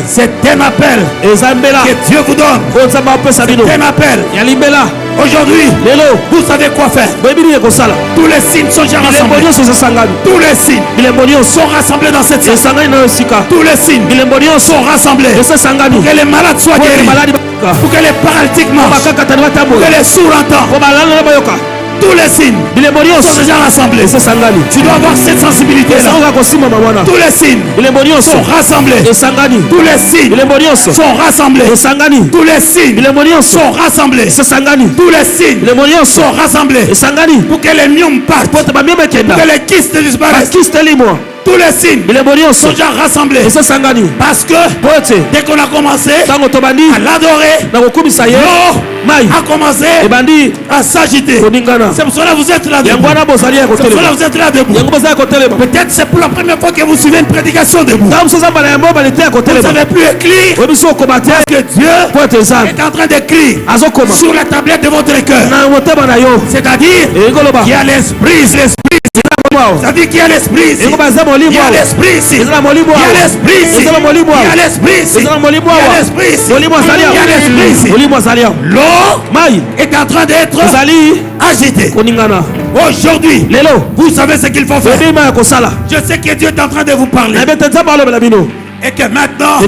c'est un appel que Dieu vous donne. C'est un appel. Aujourd'hui, vous savez quoi faire. Tous les signes sont déjà rassemblés. Tous les signes sont rassemblés dans cette salle. Tous les signes sont rassemblés pour que les malades soient guéris, pour que les paralytiques marchent, pour que les sourds entendent. Tous les signes sont déjà rassemblés. Tu dois avoir cette sensibilité là. Tous les signes sont rassemblés. Tous les signes sont rassemblés. Tous les signes sont rassemblés. Tous les signes sont rassemblés. Pour que les myopes partent, pour que les kystes disparaissent. Tous les signes sont déjà rassemblés. Parce que dès qu'on a commencé à l'adorer, l'eau a commencé à s'agiter. C'est pour cela que vous êtes là debout. Peut-être c'est pour la première fois que vous suivez une prédication debout. Vous ne savez plus écrire. Parce que Dieu est en train d'écrire sur la tablette de votre cœur. C'est-à-dire qu'il y a l'esprit Ça dit qu'il y a l'esprit ici. Il y a l'esprit ici. Il y a l'esprit ici. Il y a l'esprit ici. Il y a l'esprit ici. Il y a l'esprit ici. L'eau est en train d'être agitée. Aujourd'hui, vous savez ce qu'il faut faire. Je sais que Dieu est en train de vous parler. Et que maintenant, vous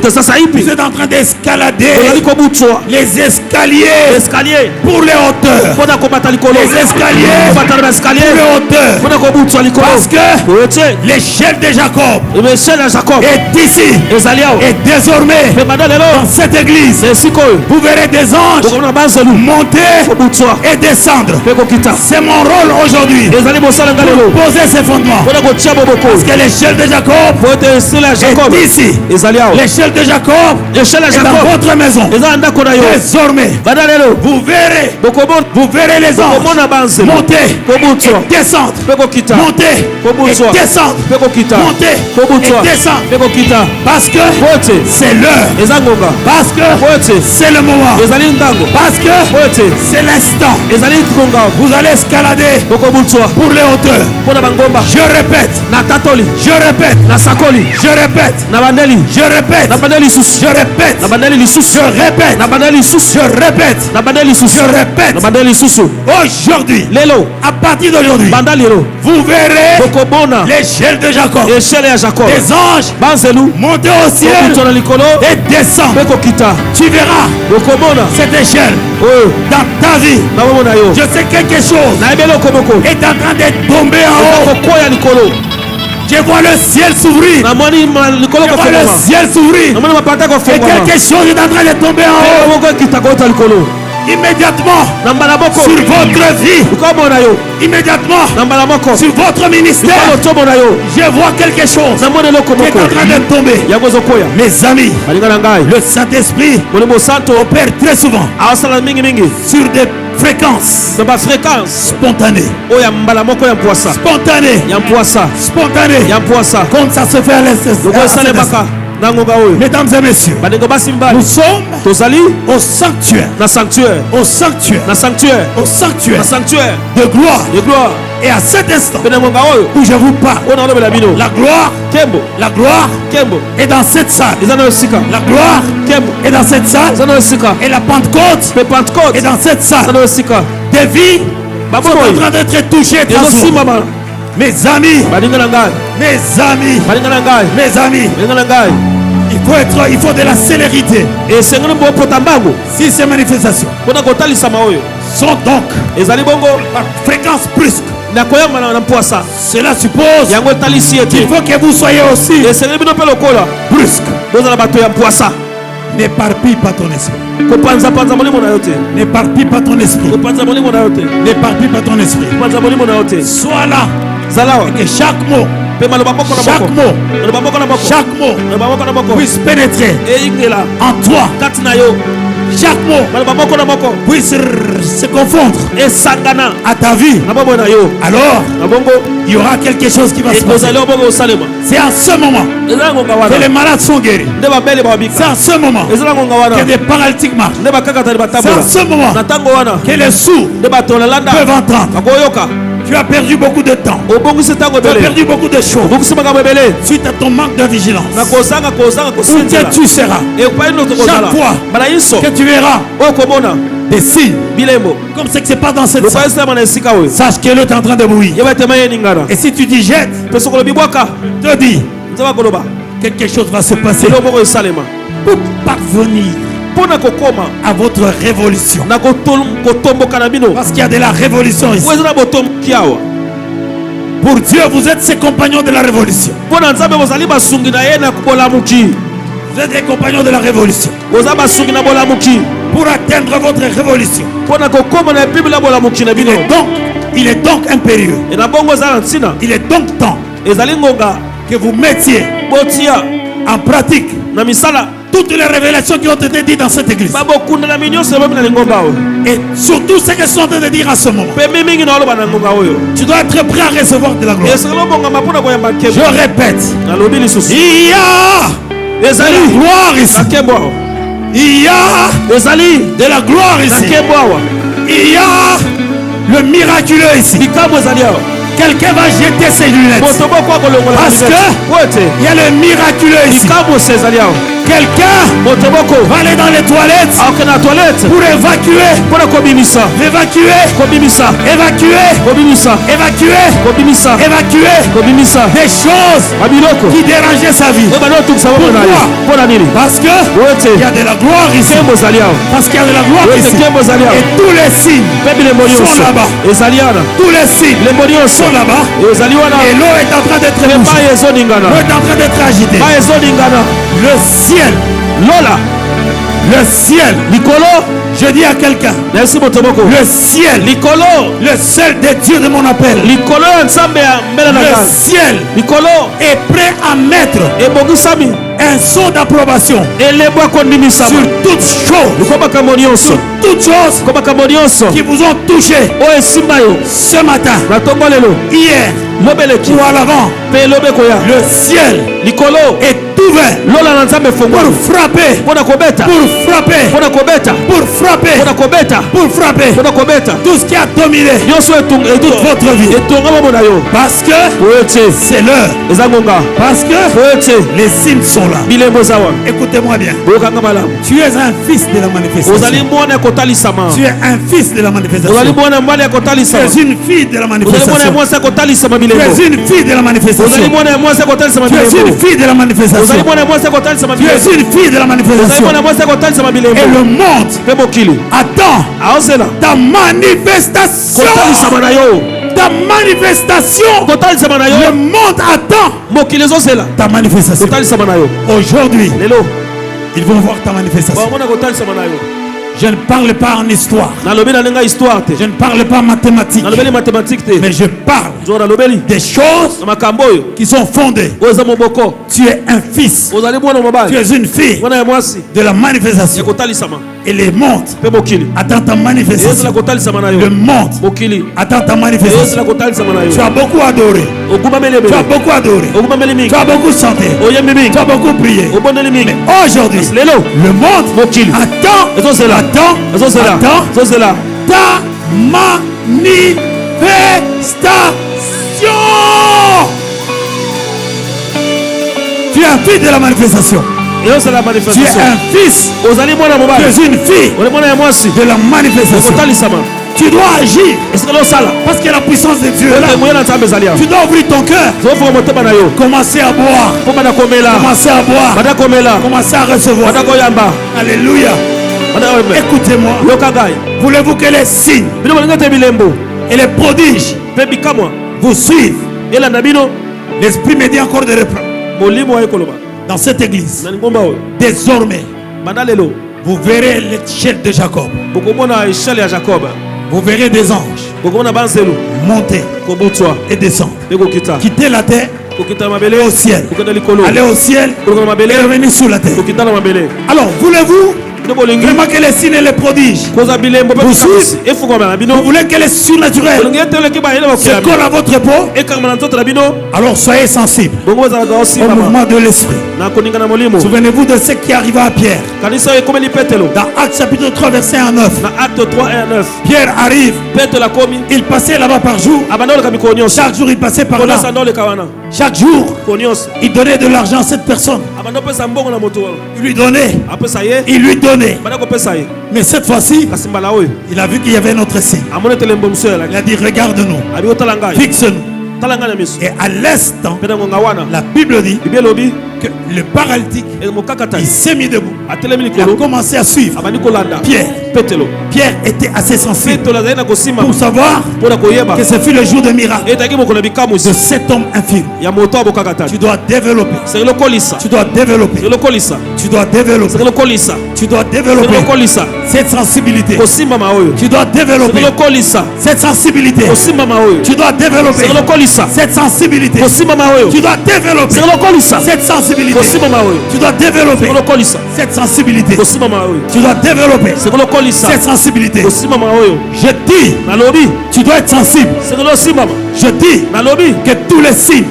êtes en train d'escalader les escaliers pour les hauteurs. Les escaliers pour les hauteurs. Parce que l'échelle de Jacob est ici. Et désormais, dans cette église, vous verrez des anges monter et descendre. C'est mon rôle aujourd'hui pour poser ces fondements. Parce que l'échelle de Jacob est ici. L'échelle de Jacob est dans votre maison. Désormais, vous verrez les anges monter et descendre, monter et descendre, monter et descendre. Parce que c'est l'heure, parce que c'est le moment, parce que c'est l'instant. Vous allez escalader pour les hauteurs. Je répète, je répète, je répète, je répète, je répète, je répète, je répète. Aujourd'hui, à partir d'aujourd'hui, vous verrez l'échelle de Jacob. Les anges monter au ciel et descendre. Tu verras cette échelle dans ta vie. Je sais quelque chose est en train de tomber en haut. Je vois le ciel s'ouvrir. Je vois le ciel s'ouvrir. Et quelque chose est en train de tomber en haut. Immédiatement sur votre vie, immédiatement sur votre ministère, je vois quelque chose qui est en train de tomber. Mes amis, le Saint-Esprit opère très souvent sur des fréquences spontanées. Spontanées. Comme ça se fait à l'instant. Mesdames et messieurs, nous sommes au sanctuaire. Au sanctuaire de gloire. Et à cet instant où je vous parle, la gloire est dans cette salle. La gloire est dans cette salle. Et la Pentecôte est dans cette salle. Des vies sont en train d'être touchées. Mes amis, il faut de la célérité. Si ces manifestations sont donc par fréquence brusque, cela suppose qu'il faut que vous soyez aussi brusque. N'éparpille pas ton esprit. N'éparpille pas ton esprit. N'éparpille pas ton esprit. Sois là. Et que chaque mot puisse pénétrer en toi. Chaque mot puisse se confondre à ta vie. Alors, il y aura quelque chose qui va se passer. C'est en ce moment que les malades sont guéris. C'est en ce moment que des paralytiques marchent. C'est en ce moment que les sourds peuvent entendre. Tu as perdu beaucoup de temps. Tu as perdu beaucoup de choses suite à ton manque de vigilance. Où tu seras chaque fois que tu verras des signes comme ce qui se passe dans cette salle. Sache que l'eau est en train de bouillir. Et si tu dis jette, te dis quelque chose va se passer pour parvenir à votre révolution. Parce qu'il y a de la révolution ici. Pour Dieu, vous êtes ses compagnons de la révolution. Vous êtes des compagnons de la révolution. Pour atteindre votre révolution, il est donc impérieux. Il est donc temps que vous mettiez en pratique toutes les révélations qui ont été dites dans cette église. Et surtout ce qu'elles sont en train de dire à ce moment. Tu dois être prêt à recevoir de la gloire. Je répète, il y a de la gloire ici. Il y a de la gloire ici. Il y a le miraculeux ici. Quelqu'un va jeter ses lunettes. Parce que il y a le miraculeux ici. Quelqu'un va aller dans les toilettes pour évacuer, évacuer des choses qui dérangeaient sa vie. Pourquoi? Parce que il y a de la gloire ici. Parce qu'il y a de la gloire ici. Et tous les signes sont là-bas. Tous les signes sont là-bas. Et l'eau est en train d'être bouchée. L'eau est en train d'être agitée. Le ciel, le ciel, je dis à quelqu'un, le ciel, le seul des dieux de mon appel, le ciel est prêt à mettre un son d'approbation sur toutes choses qui vous ont touché ce matin, hier ou à l'avant. Le ciel est ouvert pour frapper tout ce qui a dominé toute votre vie. Parce que c'est l'heure. Parce que les signes sont là. Écoutez-moi bien. Tu es un fils de la manifestation. Tu es un fils de la manifestation. Tu es une fille de la manifestation. Tu es une fille de la manifestation. Tu es une fille de la manifestation. Tu es une fille de la manifestation. Et le monde attend ta manifestation. Ta manifestation. Le monde attend ta manifestation. Aujourd'hui, ils vont voir ta manifestation. Je ne parle pas en histoire. Je ne parle pas en mathématiques. Mais je parle des choses qui sont fondées. Tu es un fils. Tu es une fille de la manifestation. Et les mondes attendent ta manifestation. Le monde attend ta manifestation. Tu as beaucoup adoré. Tu as beaucoup adoré. Tu as beaucoup chanté. Tu as beaucoup prié. Mais aujourd'hui, le monde attend ta manifestation. Tu es un fils de la manifestation. Tu es un fils. Tu es une fille de la manifestation. Tu dois agir parce que la puissance de Dieu est là. Tu dois ouvrir ton cœur. Commencer à boire. Commencer à boire. Commencer à recevoir. Alléluia. Écoutez-moi. Voulez-vous que les signes et les prodiges vous suivent? L'Esprit me dit encore de reprendre. Dans cette église, désormais, vous verrez l'échelle de Jacob. Vous verrez des anges monter et descendre, quitter la terre, aller au ciel, et revenir sur la terre. Alors, voulez-vous vraiment que les signes et les prodiges vous suivent? Vous voulez que les surnaturels se collent à votre peau? Alors soyez sensibles au mouvement de l'esprit. Souvenez-vous de ce qui arriva à Pierre. Dans Actes chapitre 3 verset 1 à 9. Pierre arrive. Il passait là-bas par jour. Chaque jour il passait par là. Chaque jour il donnait de l'argent à cette personne. Il lui donnait. Mais cette fois-ci, il a vu qu'il y avait un autre signe. Il a dit, regarde-nous, fixe-nous. Et à l'instant, la Bible dit que le paralytique, il s'est mis debout. Il a commencé à suivre Pierre. Pierre était assez sensible pour savoir que ce fut le jour de miracle de cet homme infirme. Tu dois développer. Tu dois développer. Tu dois développer. Tu dois développer cette sensibilité. Tu dois développer cette sensibilité. Tu dois développer cette sensibilité. Tu dois développer cette sensibilité. Tu dois développer cette sensibilité. Tu dois développer cette sensibilité. Je dis, tu dois être sensible. Je dis que tous les signes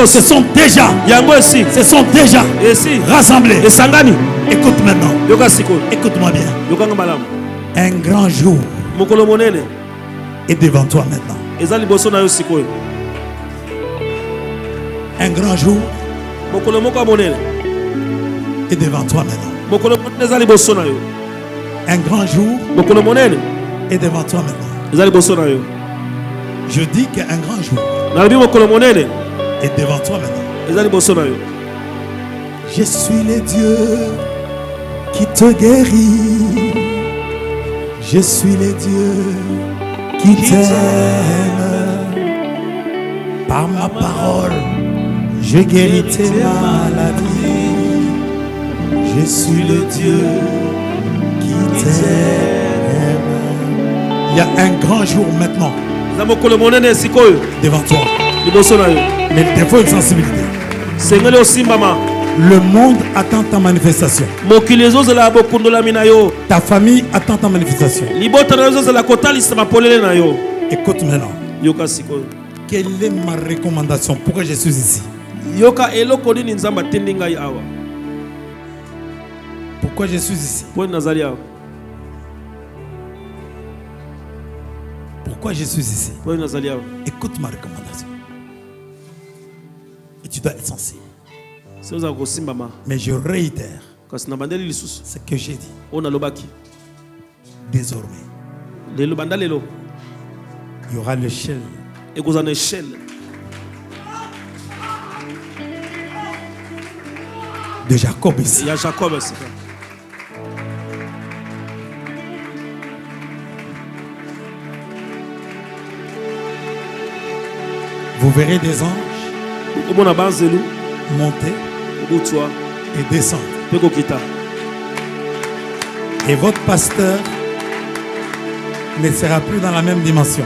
se sont déjà rassemblés. Écoute maintenant. Écoute-moi bien. Un grand jour est devant toi maintenant. Un grand jour est devant toi maintenant. Un grand jour est devant toi maintenant. Je dis qu'un grand jour est devant toi maintenant. Je suis le Dieu qui te guérit. Je suis le Dieu qui t'aime. Par ma parole, je guéris tes maladies. Je suis le Dieu qui t'aime. Il y a un grand jour maintenant devant toi. Mais il te faut une sensibilité. Le monde attend ta manifestation. Ta famille attend ta manifestation. Écoute maintenant. Quelle est ma recommandation? Pourquoi je suis ici? Pourquoi je suis ici? Pourquoi je suis ici? Écoute ma recommandation. Et tu dois être sensible. Mais je réitère ce que j'ai dit. Désormais, il y aura l'échelle de Jacob ici. Vous verrez des anges monter et descendre. Et votre pasteur ne sera plus dans la même dimension.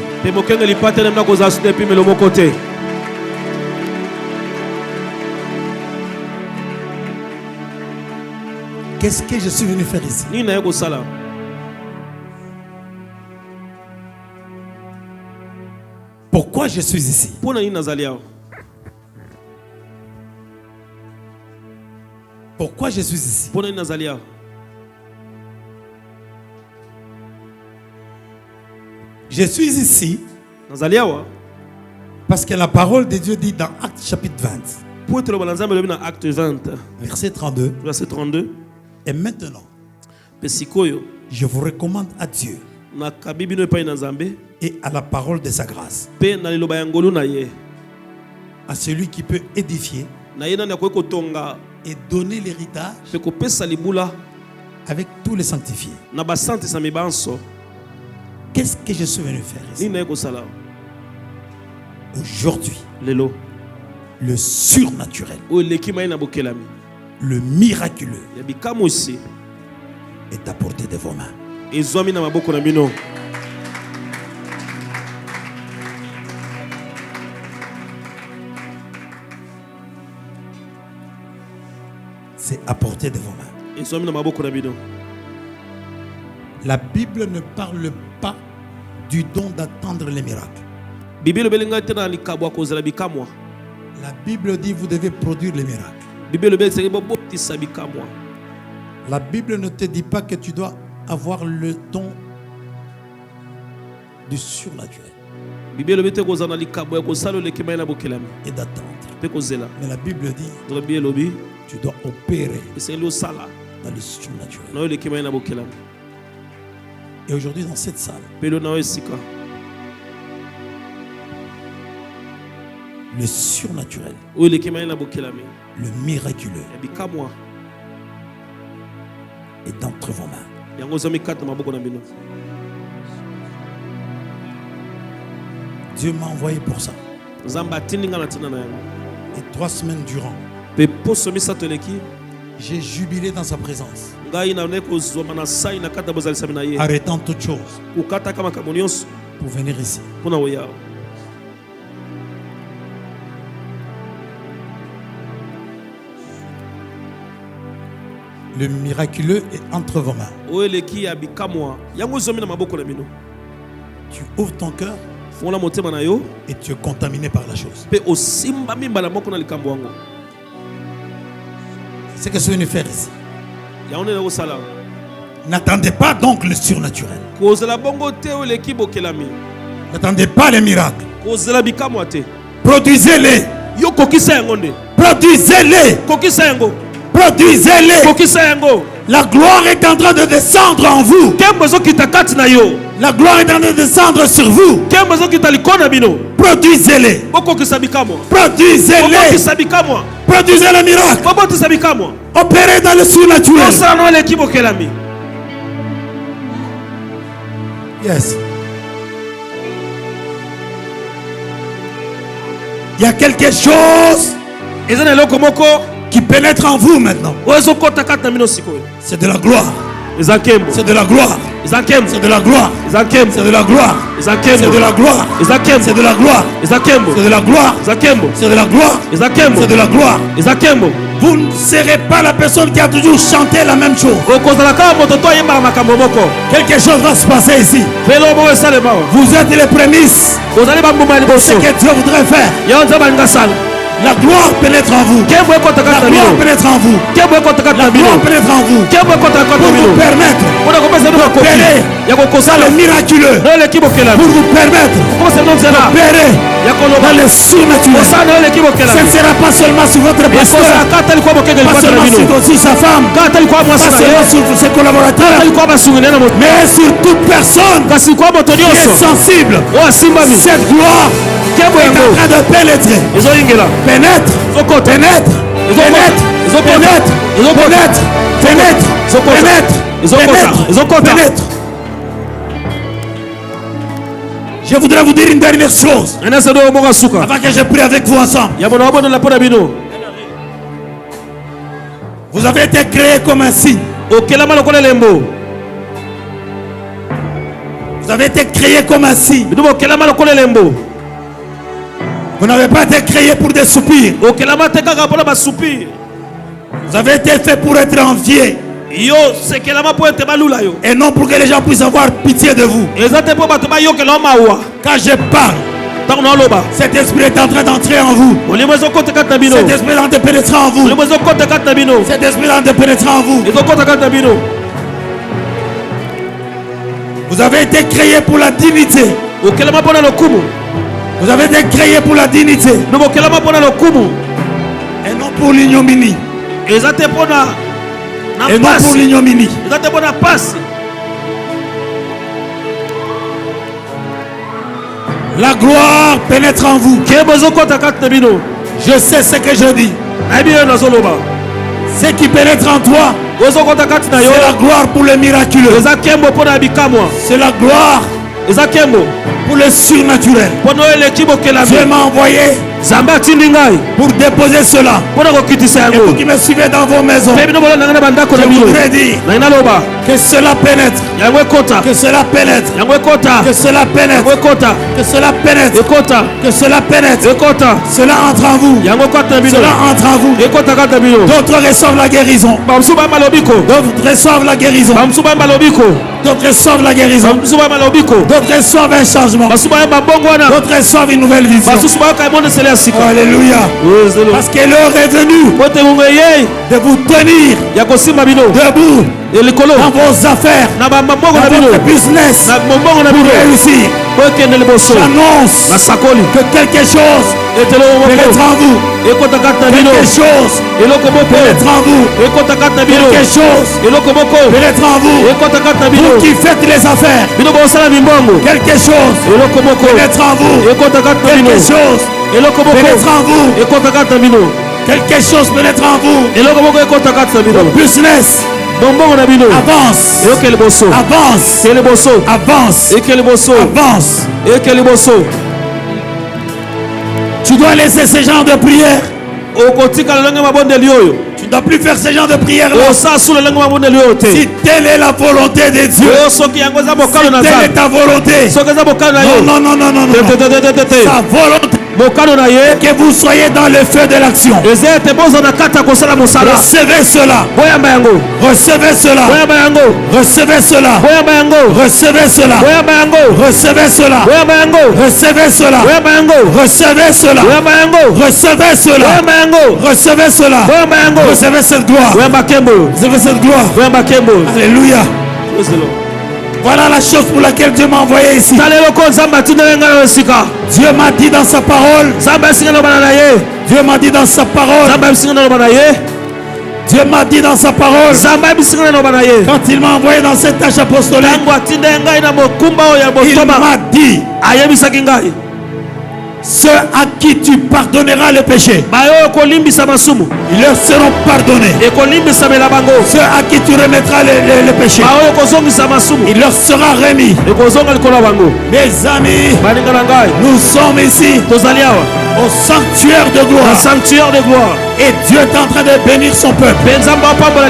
Qu'est-ce que je suis venu faire ici? Pourquoi je suis ici? Pourquoi je suis ici? Je suis ici parce que la parole de Dieu dit dans Actes chapitre 20, verset 32, et maintenant, je vous recommande à Dieu et à la parole de sa grâce, à celui qui peut édifier et donner l'héritage avec tous les sanctifiés. Qu'est-ce que je suis venu faire ici? Aujourd'hui, le surnaturel, le miraculeux est à portée de vos mains. C'est à portée de vos mains. La Bible ne parle pas du don d'attendre les miracles. La Bible dit vous devez produire les miracles. La Bible ne te dit pas que tu dois avoir le don du surnaturel et d'attendre. Mais la Bible dit tu dois opérer dans le surnaturel. Et aujourd'hui dans cette salle, le surnaturel, le miraculeux est entre vos mains. Dieu m'a envoyé pour ça. Et 3 semaines durant, j'ai jubilé dans sa présence, arrêtant toute chose pour venir ici. Le miraculeux est entre vos mains. Tu ouvres ton cœur et tu es contaminé par la chose. C'est ce que je suis venu faire ici. N'attendez pas donc le surnaturel. N'attendez pas les miracles. Produisez-les. Yo kokisa yango nde. Produisez-les. Kokisa yango. Produisez-les. Kokisa yango. La gloire est en train de descendre en vous. Kembo kita kati na yo. La gloire est en train de descendre sur vous. Kembo kita likona bino. Produisez-les. Boko kisabikamo. Produisez-les. Boko kisabikamo. Produisez le miracle. Boko kisabikamo. Opérez dans le surnaturel. Osano l'équipe kelami. Yes. Il y a quelque chose qui pénètre en vous maintenant. C'est de la gloire. C'est de la gloire. C'est de la gloire. C'est de la gloire. C'est de la gloire. C'est de la gloire. C'est de la gloire. C'est de la gloire. C'est de la gloire. Vous ne serez pas la personne qui a toujours chanté la même chose. Quelque chose va se passer ici. Vous êtes les prémices de ce que Dieu voudrait faire. La gloire pénètre en vous. La gloire pénètre en vous. La gloire pénètre en vous. Pour vous permettre d'opérer dans le miraculeux. Pour vous permettre d'opérer dans le surnaturel. Ce ne sera pas seulement sur votre pasteur, pas seulement sur aussi sa femme, pas seulement sur ses collaborateurs, mais sur toute personne qui est sensible. Cette gloire est en train de pénétrer. Pénètre, pénètre, pénètre, pénètre, pénètre, pénètre, pénètre. Je voudrais vous dire une dernière chose avant que je prie avec vous ensemble. Vous avez été créé comme un signe. Vous avez été créé comme un signe. Vous n'avez pas été créé pour des soupirs. Vous avez été fait pour être envié. Et non pour que les gens puissent avoir pitié de vous. Quand je parle, cet esprit est en train d'entrer en vous. Cet esprit est en train de pénétrer en vous. Cet esprit est en train de pénétrer en vous. Vous avez été créé pour la dignité. Vous avez été créé pour la dignité. Et non pour l'ignominie. Et non pour l'ignominie. La gloire pénètre en vous. Je sais ce que je dis. Ce qui pénètre en toi, c'est la gloire pour le miraculeux. C'est la gloire pour le surnaturel. Dieu m'a envoyé pour déposer cela. Et vous qui me suivez dans vos maisons, je voudrais dire que cela pénètre. Que cela pénètre. Que cela pénètre. Que cela pénètre. Que cela pénètre. Cela entre en vous. Cela entre en vous. D'autres reçoivent la guérison. D'autres reçoivent la guérison. D'autres reçoivent la guérison. D'autres reçoivent un changement. D'autres reçoivent une nouvelle vision. Alléluia. Parce que l'heure est venue de vous tenir debout dans vos affaires, dans votre business, pour réussir. J'annonce que quelque chose pénètre en vous. Quelque chose pénètre en vous. Quelque chose pénètre en vous. Vous qui faites les affaires, quelque chose pénètre en vous. Quelque chose pénètre en vous. Quelque chose pénètre en vous. Le business avance. Avance. Avance. Avance. Tu dois laisser ce genre de prière. Tu ne dois plus faire ce genre de prière là. Si telle est la volonté de Dieu, si telle est ta volonté, non. Sa volonté, que vous soyez dans le feu de l'action. Recevez cela. Recevez cela. Recevez cela. Recevez cela. Recevez cela. Recevez cela. Recevez cela. Recevez cela. Recevez cela. Recevez cette gloire. Recevez cette gloire. Alléluia. Voilà la chose pour laquelle Dieu m'a envoyé ici. Dieu m'a dit dans sa parole. Dieu m'a dit dans sa parole. Dieu m'a dit dans sa parole. Quand il m'a envoyé dans cette tâche apostolique, il m'a dit: ceux à qui tu pardonneras le péché, ils leur seront pardonnés. Ceux à qui tu remettras le péché, il leur sera remis. Mes amis, nous sommes ici au sanctuaire de gloire. Et Dieu est en train de bénir son peuple. Dieu est en train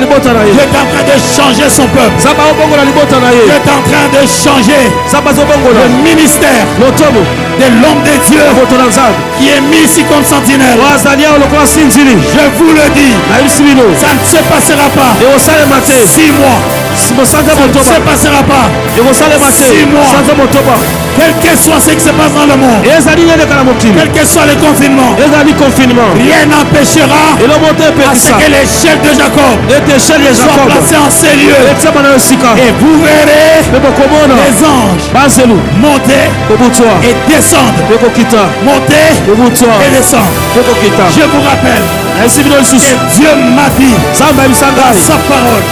de changer son peuple. Dieu est en train de changer le ministère de l'homme de Dieu qui est mis ici comme sentinelle. Je vous le dis, ça ne se passera pas 6 mois. Ça ne se passera pas 6 mois. Quel que soit ce qui se passe dans le monde, quel que soit le confinement, rien n'empêchera à ce que l'échelle de Jacob soit placée en ces lieux. Et vous verrez les anges monter et descendre. Monter et descendre. Je vous rappelle que Dieu m'a dit dans sa parole: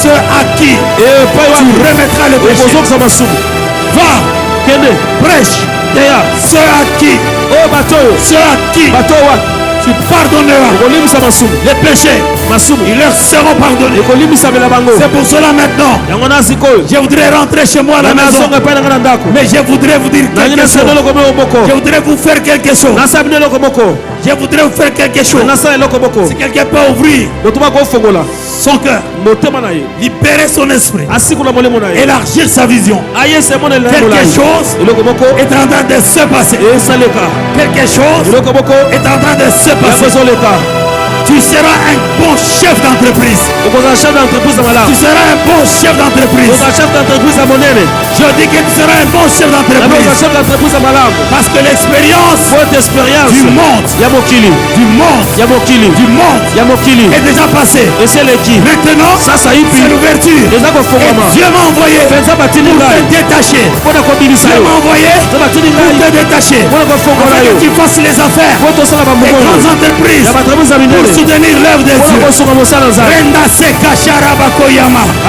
ceux à qui tu remettras le péché, va, prêche. Ceux à qui tu pardonneras les péchés, ils leur seront pardonnés. C'est pour cela maintenant, je voudrais rentrer chez moi à la maison, mais je voudrais vous dire quelque chose. Je voudrais vous faire quelque chose. Je voudrais vous faire quelque chose. Si quelqu'un peut ouvrir son cœur, libérer son esprit, élargir sa vision, quelque chose est en train de se passer. Quelque chose est en train de se passer. Tu seras un bon chef d'entreprise. Tu seras un bon chef d'entreprise. Je dis que tu seras un bon chef d'entreprise. Parce que l'expérience du monde est déjà passée. Maintenant, c'est l'ouverture. Et Dieu m'a envoyé pour te détacher. Dieu m'a envoyé pour te détacher. Afin que tu fasses les affaires des grandes entreprises pour soutenir l'œuvre de Dieu.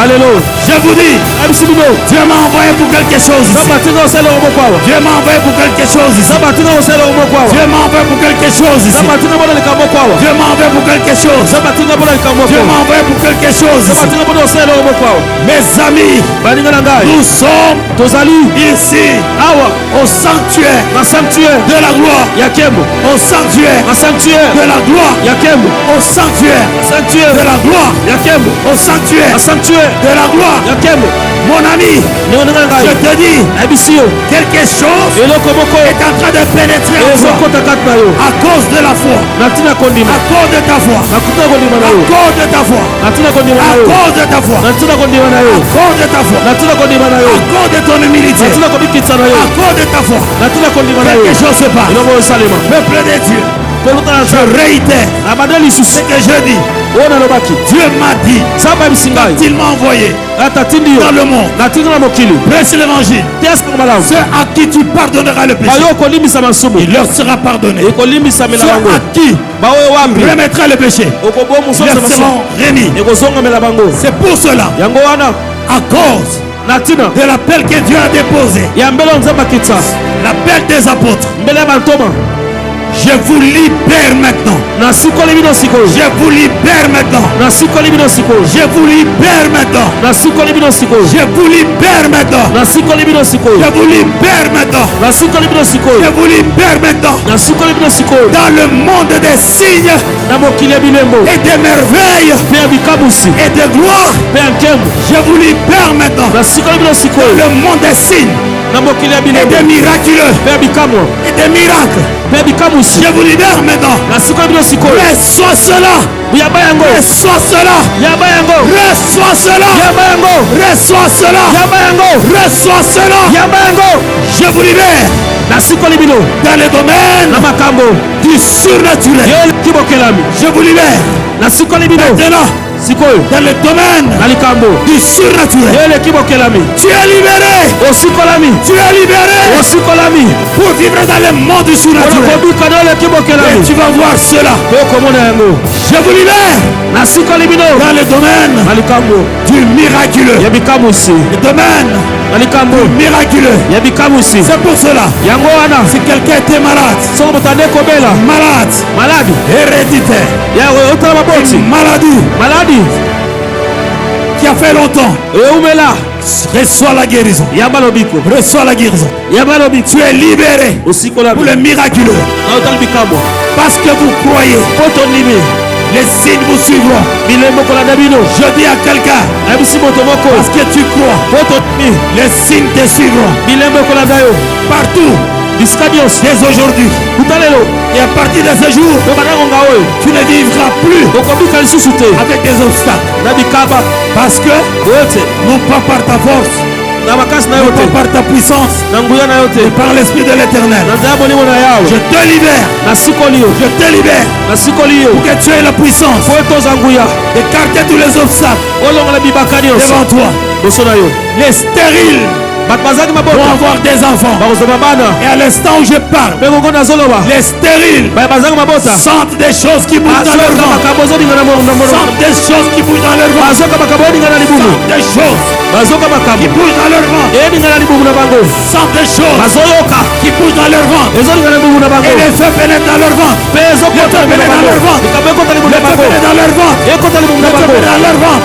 Alléluia. Je vous dis, Dieu m'a envoyé pour quelque chose ici. Dieu m'a envoyé pour quelque chose ici. Dieu m'a envoyé pour quelque chose ici. Dieu m'a envoyé pour quelque chose. Dieu m'a envoyé pour quelque chose ici. Mes amis, nous sommes ici au sanctuaire de la gloire. Au sanctuaire de la gloire. Au sanctuaire de la gloire. Au sanctuaire de la gloire. Mon ami, je te dis, quelque chose est en train de pénétrer en toi à cause de la foi, à cause de ta foi, à cause de ta foi, à cause de ta foi, à cause de ta foi, à cause de ton humilité, à cause de ta foi. Quelque chose se passe. Peuple de Dieu, je réitère ce que je dis. Dieu m'a dit, quand il m'a envoyé dans le monde, prêche l'évangile. Ceux à qui tu pardonneras le péché, il leur sera pardonné. Ceux à qui tu remettras le péché, ils leur seront remis. C'est pour cela, à cause de l'appel que Dieu a déposé, l'appel des apôtres, je vous libère maintenant. Je vous libère maintenant. Je vous libère maintenant. Je vous libère maintenant. Je vous libère maintenant. Je vous libère maintenant. Dans le monde des signes et des merveilles et de gloire, je vous libère maintenant. Dans le monde des signes et des miraculeux et des miracles, je vous libère maintenant. Reçois cela. Reçois cela. Reçois cela. Reçois cela. Reçois cela. Je vous libère dans le domaine du surnaturel. Je vous libère maintenant dans le domaine du surnaturel. Tu es libéré. Tu es libéré pour vivre dans le monde du surnaturel. Et tu vas voir cela. Je vous libère dans le domaine du miraculeux. Le domaine du miraculeux. C'est pour cela. Si quelqu'un était malade, héréditaire, maladie qui a fait longtemps, reçois la guérison. Reçois la guérison. Tu es libéré pour le miraculeux. Parce que vous croyez, les signes vous suivront. Je dis à quelqu'un, parce que tu crois, les signes te suivront. Partout, dès aujourd'hui. Et à partir de ce jour, tu ne vivras plus avec des obstacles. Parce que, non pas par ta force, non pas par ta puissance, mais par l'Esprit de l'Éternel. Je te libère. Je te libère pour que tu aies la puissance d'écarter tous les obstacles devant toi. Les stériles vont avoir des enfants. Et à l'instant où je parle, les stériles sentent des choses qui bougent dans leur ventre. Sentent des choses qui bougent dans leur ventre. Sentent des choses qui bougent dans leur ventre. Sentent des choses qui bougent dans leur ventre. Et les feux pénètrent dans leur ventre. Les feux pénètrent dans leur ventre. Les feux pénètrent dans leur ventre. Les feux pénètrent dans leur ventre.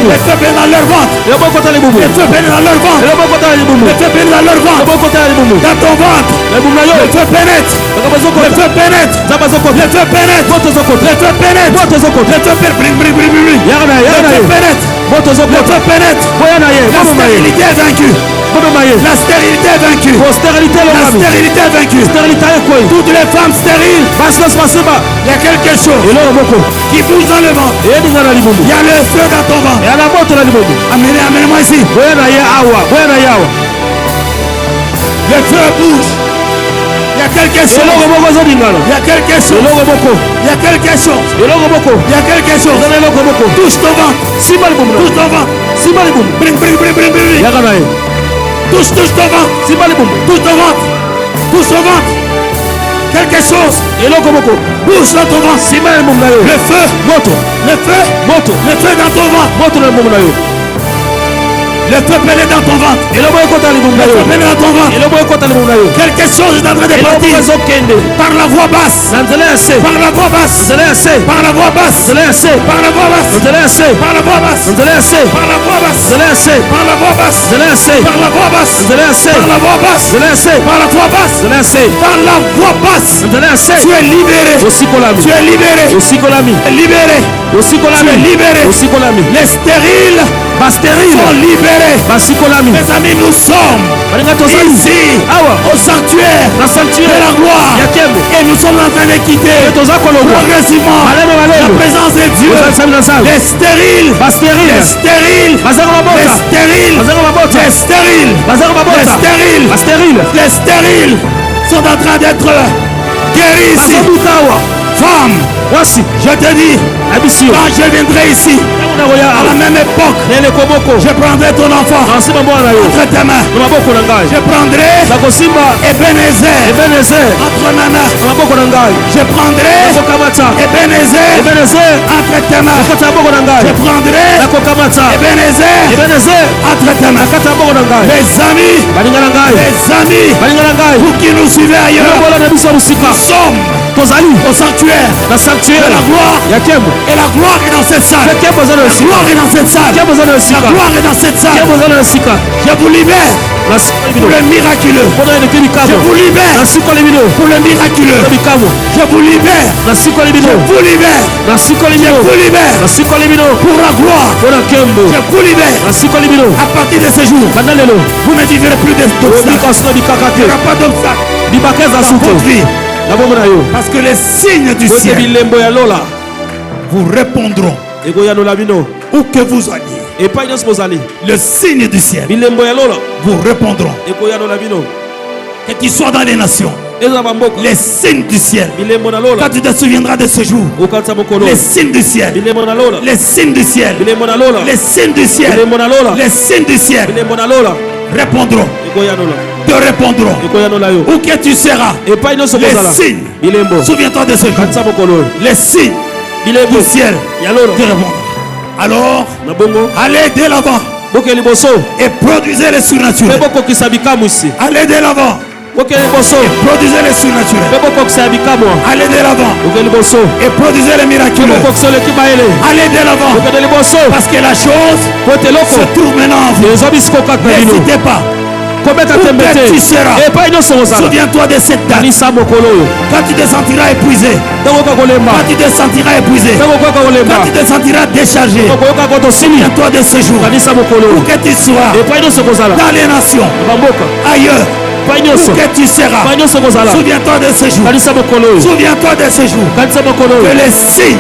Les feux pénètrent dans leur ventre. Les feux pénètrent dans leur ventre. Le feu pénètre dans leur ventre. Dans ton ventre. Le feu pénètre. Le feu pénètre. Le feu pénètre. Le feu pénètre. Le feu pénètre. La stérilité est vaincue. La stérilité est vaincue. La stérilité est vaincue. Toutes les femmes stériles, il y a quelque chose qui bouge dans le ventre. Il y a le feu dans ton ventre. Amenez-moi ici. Le feu bouge. Il y a quelque chose. Il y a quelque chose. Il y a quelque chose. Il y a quelque chose. Touche ton ventre. Touche ton ventre. Bring. Touche ton ventre. Touche ton ventre. Touche ton ventre. Quelque chose. Bouge dans ton ventre. Le feu. Le feu dans ton ventre. Le feu pénètre dans ton ventre. Le feu pénètre dans ton ventre. Quelque chose est en train de partir par la voix basse. Par la voix basse. Par la voix basse. Par la voix basse. Par la voix basse. Par la voix basse. Par la voix basse. Par la voix basse. Par la voix basse. Par la voix basse. Par la voix basse. Tu es libéré. Tu es libéré. Libéré. Tu es libéré. Les stériles sont libérés. Mes amis, nous sommes ici au sanctuaire de la gloire et nous sommes en train de quitter progressivement la présence de Dieu. Les stériles sont en train d'être guéris ici. Femme, voici, je te dis, quand je viendrai ici, à la même époque, je prendrai ton enfant entre tes mains. Je prendrai Ebenezer entre mes mains. Je prendrai Ebenezer entre tes mains. Je prendrai Ebenezer entre tes mains. Les amis, vous qui nous suivez ailleurs, nous sommes au sanctuaire de la gloire. Et la gloire est dans cette salle. La gloire est dans cette salle. La gloire est dans cette salle. Je vous libère pour le miraculeux. Je vous libère pour le miraculeux. Je vous libère. Je vous libère pour la gloire. Je vous libère. À partir de ce jour, vous ne vivrez plus d'obstacles. Il n'y aura pas d'obstacles dans votre vie. Parce que les signes du ciel vous répondront où que vous alliez. Le signe du ciel vous répondront. Que tu sois dans les nations. Les signes du ciel. Quand tu te souviendras de ce jour. Les signes du ciel. Les signes du ciel. Les signes du ciel. Les signes du ciel. Répondront. Te répondront. Où que tu seras. Les signes. Souviens-toi de ce jour. Les signes du ciel te répondront. Alors, allez de l'avant. Et produisez les surnaturels. Allez de l'avant. Et produisez les surnaturels. Allez de l'avant. Et produisez les miraculeux. Allez de l'avant. Parce que la chose se trouve maintenant en vous. N'hésitez pas. Où que tu seras, souviens-toi de cette date. Quand tu te sentiras épuisé, quand tu te sentiras épuisé, quand tu te sentiras déchargé, souviens-toi de ce jour. Où que tu sois, dans les nations, ailleurs, où que tu seras, souviens-toi de ce jour. Souviens-toi de ce jour. Que les signes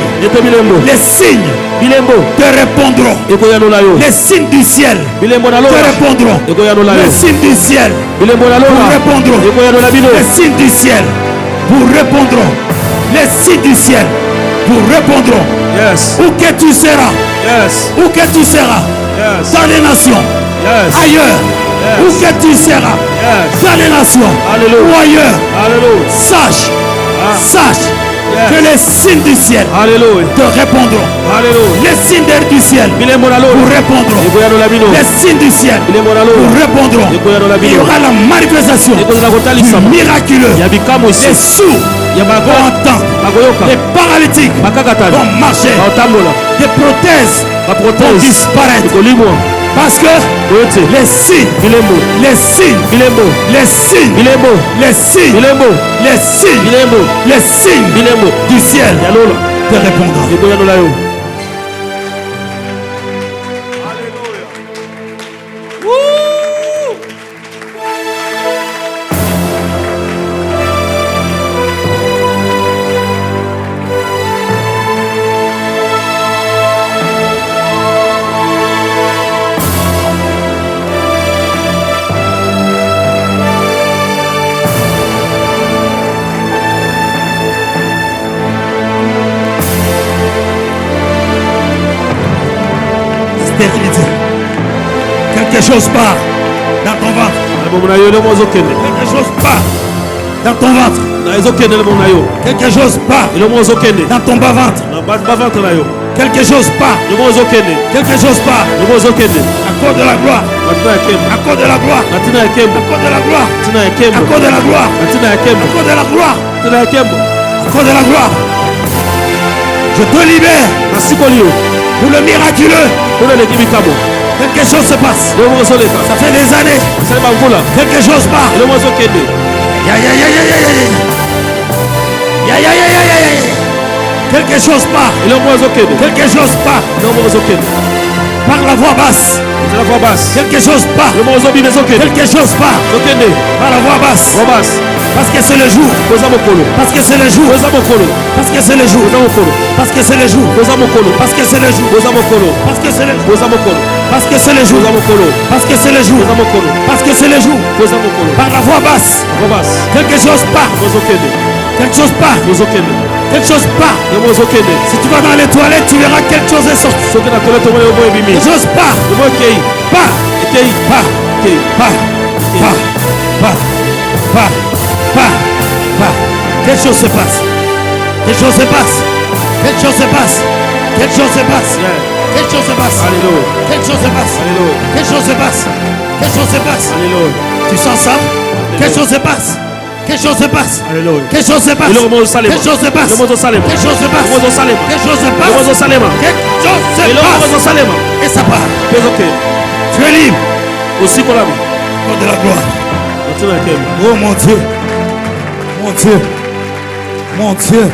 te répondront. Les signes du ciel te répondront. Les signes du ciel vous répondront. Les signes du ciel vous répondront. Les signes du ciel vous répondront. Où que tu seras, où que tu seras, dans les nations, ailleurs, où que tu seras, dans les nations, ou ailleurs, sache que les signes du ciel te répondront. Les signes du ciel vous répondront. Les signes du ciel vous répondront. Il y aura la manifestation du miraculeux. Les sourds vont entendre. Les paralytiques vont marcher. Des prothèses vont disparaître. Parce que les signes, les signes, les signes, les signes, les signes, les signes du ciel te répondront. Quelque chose part dans ton ventre. Quelque chose part dans ton ventre. Quelque chose part dans ton bas-ventre. Quelque chose part. Quelque chose part. À cause de la gloire. À cause de la gloire. À cause de la gloire. À cause de la gloire. À cause de la gloire. À cause de la gloire. Je te libère pour le miraculeux. Quelque chose se passe. Ça fait des années. Quelque chose part. Quelque chose part. Quelque chose part. Par la voix basse. Quelque chose part. Quelque chose part. Par la voix basse. Parce que c'est le jour. Parce que c'est le jour. Parce que c'est le jour. Parce que c'est le jour. Parce que c'est le jour. Parce que c'est le jour. Parce que c'est le jour. Parce que c'est le jour. Parce que c'est le jour. Par la voix basse. Quelque chose part. Quelque chose part. Quelque chose part. Si tu vas dans les toilettes, tu verras quelque chose est sorti. Quelque chose part. Part. Quelque chose se passe. Quelque chose se passe. Quelque chose se passe. Quelque chose se passe. Quelque chose se passe. Quelque chose se passe. Quelque chose se passe. Quelque chose se passe. Tu sens ça? Quelque chose se passe. Quelque chose se passe. Quelque chose se passe. Quelque chose se passe. Quelque chose se passe. Quelque chose se passe. Quelque chose se passe. Et ça part. Tu es libre. Aussi pour la vie. Pour de la gloire. Oh mon Dieu. Mon Dieu. Mon Dieu.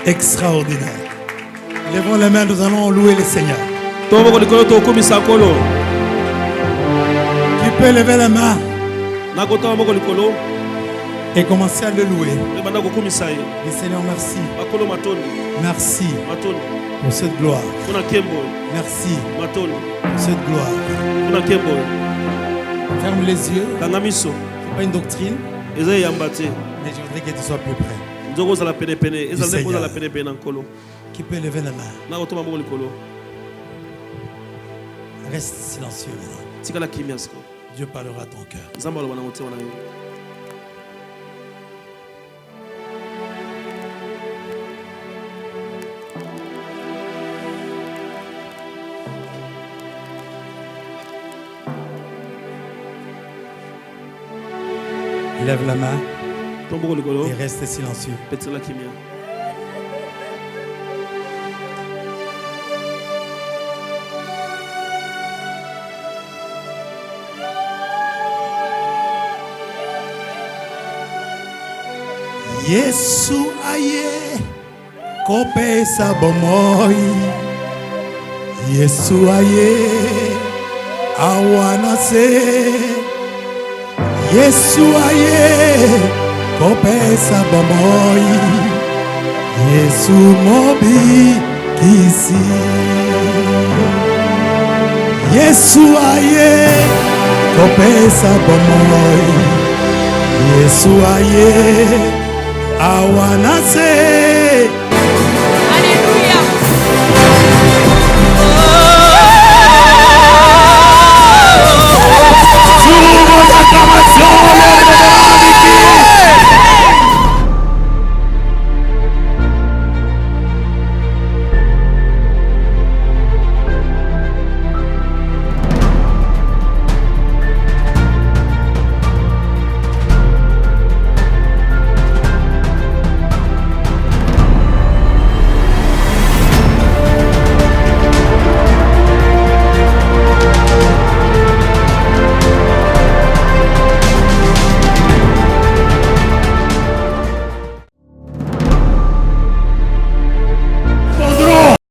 Extraordinaire. Levons les mains, nous allons louer le Seigneur. Tu peux lever les mains. Et commencez à le louer. Le Seigneur, merci. Merci pour cette gloire. Merci pour cette gloire. Ferme les yeux. Ce n'est pas une doctrine. Mais je voudrais que tu sois plus près. Qui peut lever la main? Reste silencieux maintenant. Dieu parlera à ton cœur. Lève la main et reste silencieux. Yesu aye kopesa bomoi. Yesu aye awana se. Yesu aye kopesa bomoi. Yesu mobi kisi. Yesu aye kopesa bomoi. Yesu aye awana se.